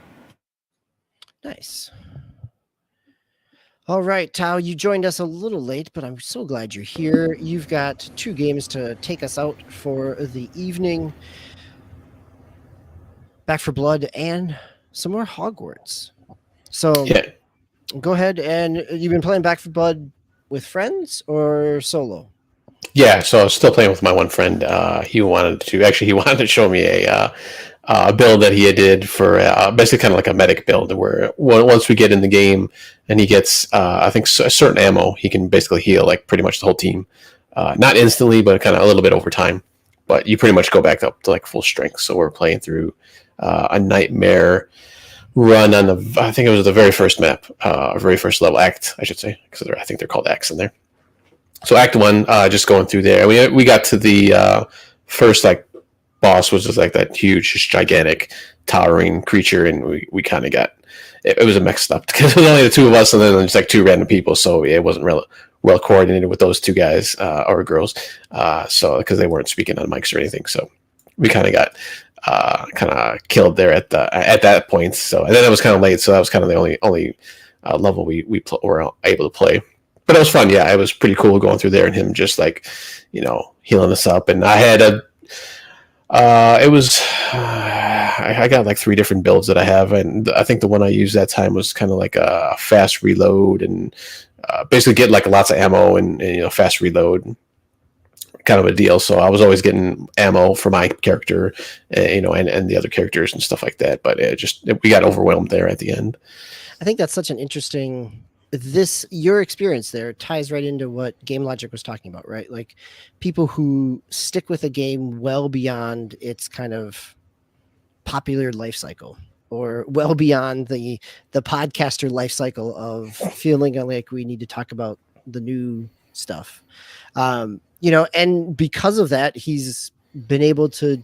Speaker 2: Nice. All right, Tao, you joined us a little late, but I'm so glad you're here. You've got 2 games to take us out for the evening. Back 4 Blood and some more Hogwarts. So yeah, go ahead. And you've been playing Back 4 Blood with friends or solo?
Speaker 3: Yeah, so I was still playing with my one friend. He wanted to show me a build that he did for basically kind of like a medic build, where once we get in the game and he gets, I think, a certain ammo, he can basically heal like pretty much the whole team. Not instantly, but kind of a little bit over time. But you pretty much go back up to like full strength. So we're playing through a nightmare run on I think it was the very first map, very first level act, I should say, because I think they're called acts in there. So Act 1, just going through there. We got to the first like boss, was just like that huge, just gigantic, towering creature, and we kind of got it was a mixed up because it was only the 2 of us, and then just like 2 random people, so it wasn't well coordinated with those 2 guys or girls, so because they weren't speaking on mics or anything, so we kind of got killed there at that point. So, and then it was kind of late, so that was kind of the only level we were able to play. But it was fun. Yeah, it was pretty cool going through there and him just like, healing us up. And I had I got like 3 different builds that I have, and I think the one I used that time was kind of like a fast reload and basically get like lots of ammo and fast reload kind of a deal. So I was always getting ammo for my character, and the other characters and stuff like that. But we got overwhelmed there at the end.
Speaker 2: I think that's such an interesting. Your experience there ties right into what GameLogIQ was talking about, right? Like people who stick with a game well beyond its kind of popular life cycle, or well beyond the podcaster life cycle of feeling like we need to talk about the new stuff. And because of that, he's been able to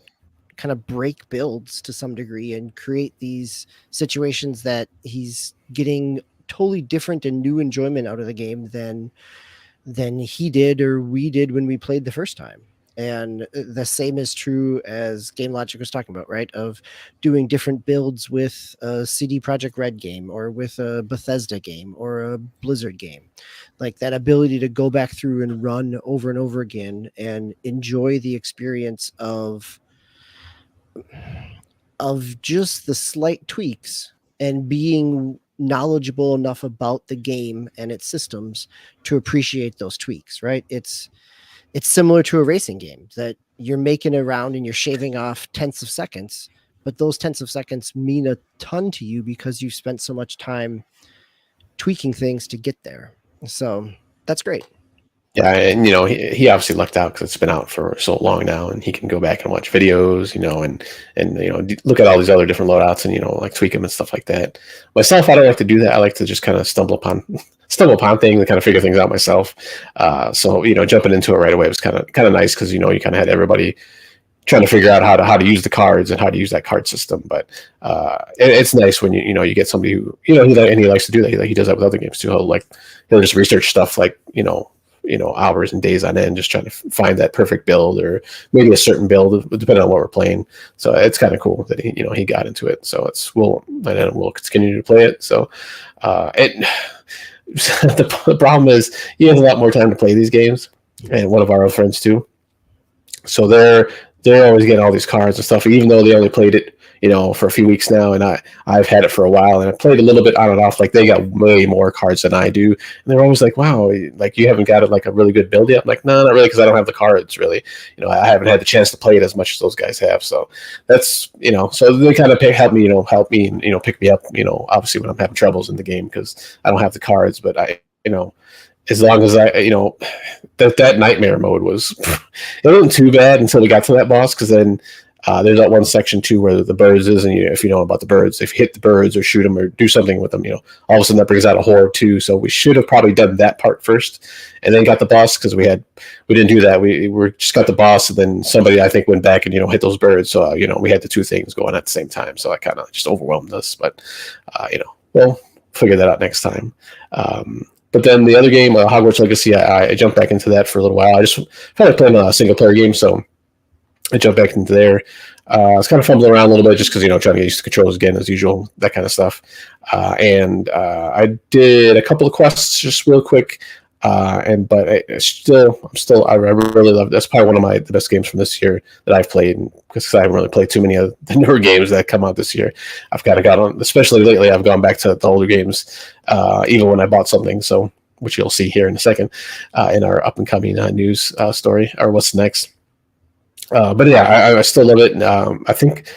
Speaker 2: kind of break builds to some degree and create these situations that he's getting totally different and new enjoyment out of the game than he did or we did when we played the first time. And the same is true as GameLogIQ was talking about, right? Of doing different builds with a CD Projekt Red game or with a Bethesda game or a Blizzard game. Like that ability to go back through and run over and over again and enjoy the experience of just the slight tweaks and being knowledgeable enough about the game and its systems to appreciate those tweaks, right? It's similar to a racing game that you're making a round and you're shaving off tenths of seconds, but those tenths of seconds mean a ton to you because you've spent so much time tweaking things to get there. So that's great.
Speaker 3: Yeah, and he obviously lucked out because it's been out for so long now, and he can go back and watch videos, and look at all these other different loadouts and like tweak them and stuff like that. Myself, I don't like to do that. I like to just kind of stumble upon things and kind of figure things out myself. So jumping into it right away was kind of nice because you kind of had everybody trying to figure out how to use the cards and how to use that card system. But it's nice when you get somebody who he likes to do that. He does that with other games too. He'll just research stuff like hours and days on end, just trying to find that perfect build or maybe a certain build depending on what we're playing. So it's kind of cool that he got into it. So we'll continue to play it. So the problem is he has a lot more time to play these games, and one of our other friends too. So they're always getting all these cards and stuff, even though they only played it for a few weeks now, and I've had it for a while, and I played a little bit on and off. Like they got way more cards than I do, and they're always like, "Wow, like you haven't got it like a really good build yet." I'm like, "No, not really, because I don't have the cards. Really, I haven't had the chance to play it as much as those guys have." So that's so they kind of help me, pick me up, obviously when I'm having troubles in the game because I don't have the cards, but as long as that nightmare mode was, it wasn't too bad until we got to that boss, because then there's that one section too where the birds is, and if you know about the birds, if you hit the birds or shoot them or do something with them, all of a sudden that brings out a horde too. So we should have probably done that part first and then got the boss, because we didn't do that. We just got the boss, and then somebody I think went back and hit those birds. So we had the two things going at the same time. So I kind of just overwhelmed us, but we'll figure that out next time. But then the other game, Hogwarts Legacy, I jumped back into that for a little while. I just felt like playing a single player game, so I jumped back into there. I was kind of fumbling around a little bit just because, trying to get used to controls again as usual, that kind of stuff. And I did a couple of quests just real quick. But I really love it. That's probably one of the best games from this year that I've played, because I haven't really played too many of the newer games that come out this year. I've kind of got on, especially lately, I've gone back to the older games, even when I bought something. So, which you'll see here in a second in our up and coming news story, or what's next. But yeah, I still love it. I think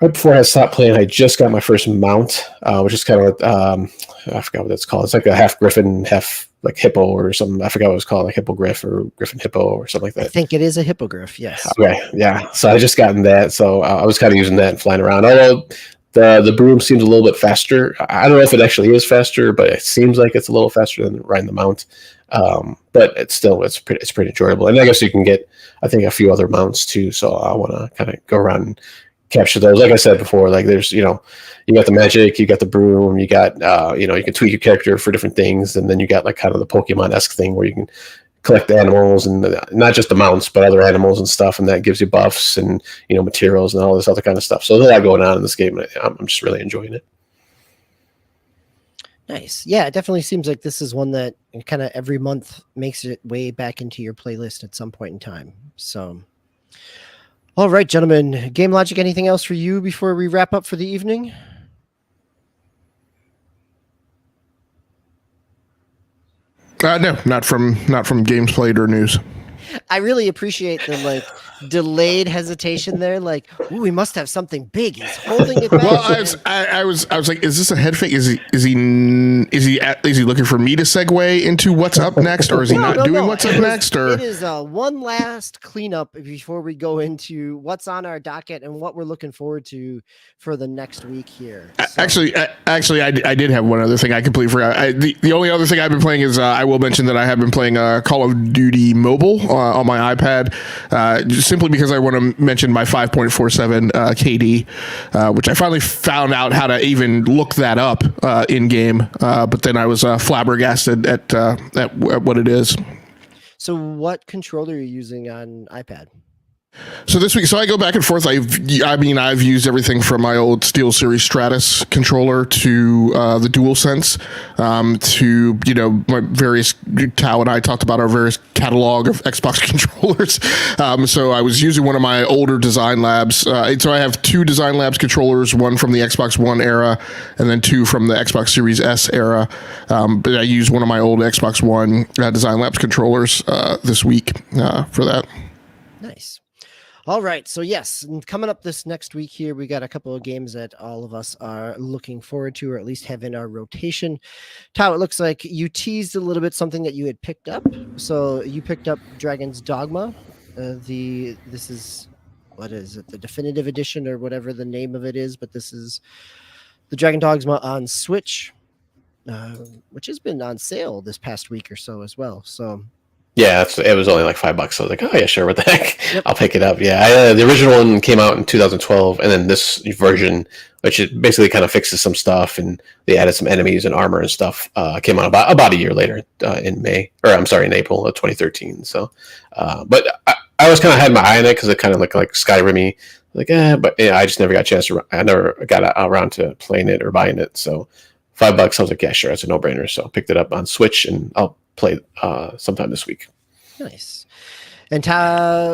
Speaker 3: right before I stopped playing, I just got my first mount, which is kind of I forgot what that's called. It's like a half griffin, half like hippo or something. I forgot what it was called, like hippogriff or griffin hippo or something like that.
Speaker 2: I think it is a hippogriff, yes.
Speaker 3: Okay, yeah. So I just gotten that, so I was kind of using that and flying around. Although the broom seems a little bit faster. I don't know if it actually is faster, but it seems like it's a little faster than riding the mount. But it's pretty enjoyable. And I guess you can get, I think, a few other mounts too. So I want to kind of go around and capture those. Like I said before, like there's, you got the magic, you got the broom, you got, you can tweak your character for different things. And then you got like kind of the Pokemon-esque thing where you can collect animals, and not just the mounts, but other animals and stuff. And that gives you buffs and, materials and all this other kind of stuff. So there's a lot going on in this game. I'm just really enjoying it.
Speaker 2: Nice. Yeah, it definitely seems like this is one that kind of every month makes it way back into your playlist at some point in time. So, All right, gentlemen. GameLogIQ, anything else for you before we wrap up for the evening?
Speaker 1: No, not from games played or news.
Speaker 2: I really appreciate the delayed hesitation there. Like, ooh, we must have something big. He's holding it back.
Speaker 1: Well, I was like, is this a head fake? Is he looking for me to segue into what's up next, or is he not doing what's up next? Or
Speaker 2: it is one last cleanup before we go into what's on our docket and what we're looking forward to for the next week here. So.
Speaker 1: Actually, I did have one other thing I completely forgot. The only other thing I've been playing is I will mention that I have been playing Call of Duty Mobile on my iPad, just simply because I want to mention my 5.47 KD, which I finally found out how to even look that up in game. But then I was flabbergasted at what it is.
Speaker 2: So, what controller are you using on iPad?
Speaker 1: So this week, I go back and forth. I've used everything from my old SteelSeries Stratus controller to the DualSense, to my various. Tao and I talked about our various catalog of Xbox controllers. So I was using one of my older Design Labs. So I have two Design Labs controllers, one from the Xbox One era, and then two from the Xbox Series S era. But I used one of my old Xbox One Design Labs controllers this week for that.
Speaker 2: Nice. All right. So, yes, coming up this next week here, we got a couple of games that all of us are looking forward to, or at least have in our rotation. Tao, it looks like you teased a little bit something that you had picked up. So you picked up Dragon's Dogma. This is, what is it? The definitive edition or whatever the name of it is. But this is the Dragon Dogma on Switch, which has been on sale this past week or so as well. So...
Speaker 3: Yeah, it was only like $5. So I was like, oh yeah, sure, what the heck? Yep. I'll pick it up. Yeah, the original one came out in 2012, and then this version, which it basically kind of fixes some stuff, and they added some enemies and armor and stuff, came out about a year later in April of 2013. So, but I always kind of had my eye on it because it kind of looked like Skyrim-y. Like, but I just never got a chance to. I never got around to playing it or buying it. So, $5. I was like, yeah, sure, it's a no-brainer. So I picked it up on Switch, and I'll play sometime this week.
Speaker 2: Nice. And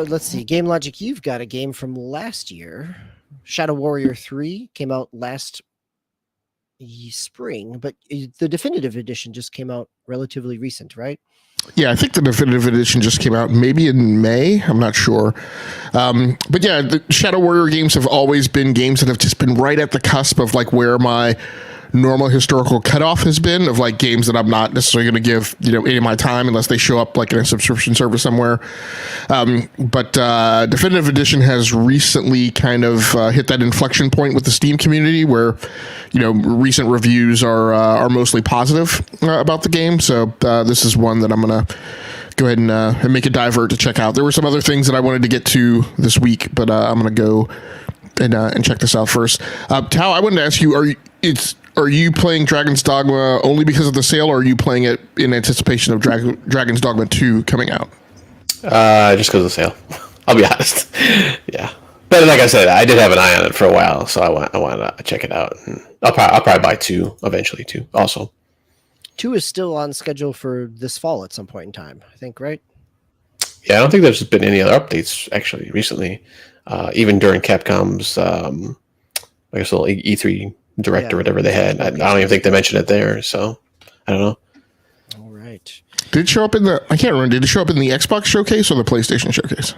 Speaker 2: let's see, GameLogIQ, you've got a game from last year. Shadow Warrior 3 came out last spring, but the definitive edition just came out relatively recent, right?
Speaker 1: Yeah, I think the definitive edition just came out maybe in May. I'm not sure. But yeah, the Shadow Warrior games have always been games that have just been right at the cusp of like where my normal historical cutoff has been of like games that I'm not necessarily going to give any of my time unless they show up like in a subscription service somewhere. But definitive edition has recently kind of hit that inflection point with the Steam community where recent reviews are mostly positive about the game. So this is one that I'm gonna go ahead and make a divert to check out. There were some other things that I wanted to get to this week, but I'm gonna go and check this out first. Tao, I wanted to ask you: Are you playing Dragon's Dogma only because of the sale, or are you playing it in anticipation of Dragon's Dogma 2 coming out?
Speaker 3: Just because of the sale. I'll be honest. Yeah. But like I said, I did have an eye on it for a while, so I want to check it out. And I'll probably buy 2 eventually, too, also.
Speaker 2: 2 is still on schedule for this fall at some point in time, I think, right?
Speaker 3: Yeah, I don't think there's been any other updates, actually, recently. Even during Capcom's, I guess, little E3 Direct or whatever they had. I don't even think they mentioned it there, so I don't know.
Speaker 2: All right.
Speaker 1: Did it show up in I can't remember, did it show up in the Xbox showcase or the PlayStation showcase?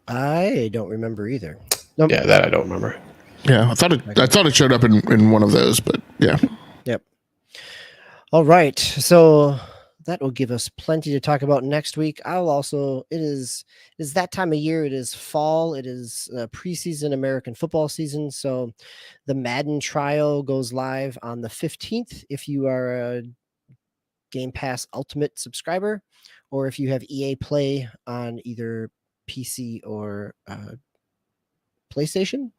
Speaker 2: I don't remember either. Nope.
Speaker 3: Yeah, that I don't remember.
Speaker 1: Yeah, I thought it showed up in one of those, but yeah.
Speaker 2: Yep. All right. So that will give us plenty to talk about next week. It is that time of year. It is fall. It is preseason American football season. So the Madden trial goes live on the 15th. If you are a Game Pass Ultimate subscriber, or if you have EA Play on either PC or PlayStation,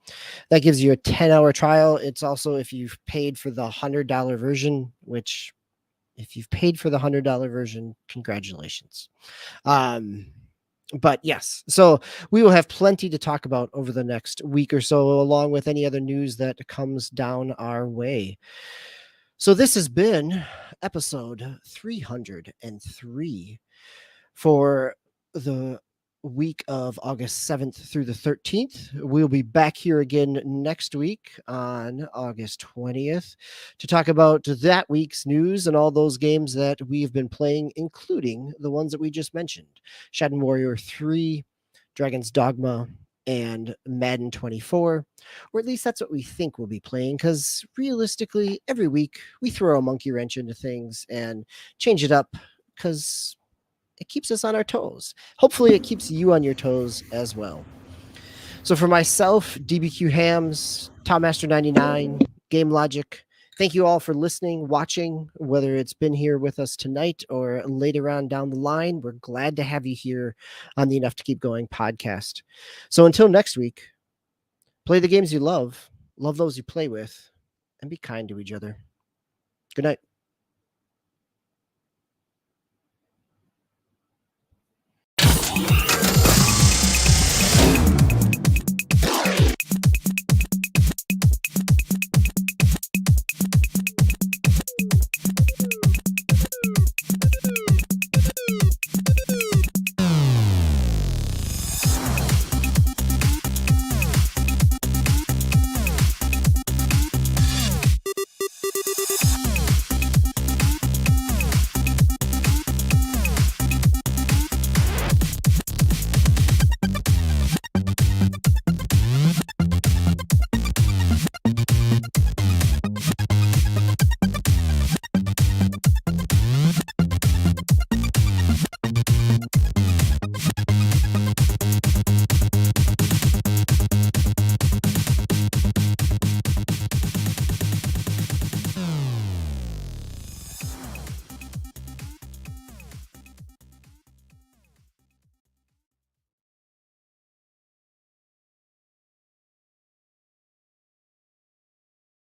Speaker 2: that gives you a 10-hour trial. It's also if you've paid for the $100 version, which if you've paid for the $100 version, congratulations. But yes, so we will have plenty to talk about over the next week or so, along with any other news that comes down our way. So this has been episode 303 for the week of August 7th through the 13th. We'll be back here again next week on August 20th to talk about that week's news and all those games that we've been playing, including the ones that we just mentioned: Shadow Warrior 3, Dragon's Dogma, and Madden 24. Or at least that's what we think we'll be playing, because realistically, every week we throw a monkey wrench into things and change it up, because it keeps us on our toes. Hopefully it keeps you on your toes as well. So for myself, DBQ Hams, TaoMaster 99, GameLogIQ, thank you all for listening, watching, whether it's been here with us tonight or later on down the line. We're glad to have you here on the Enough to Keep Going podcast. So until next week, play the games you love those you play with, and be kind to each other. Good night.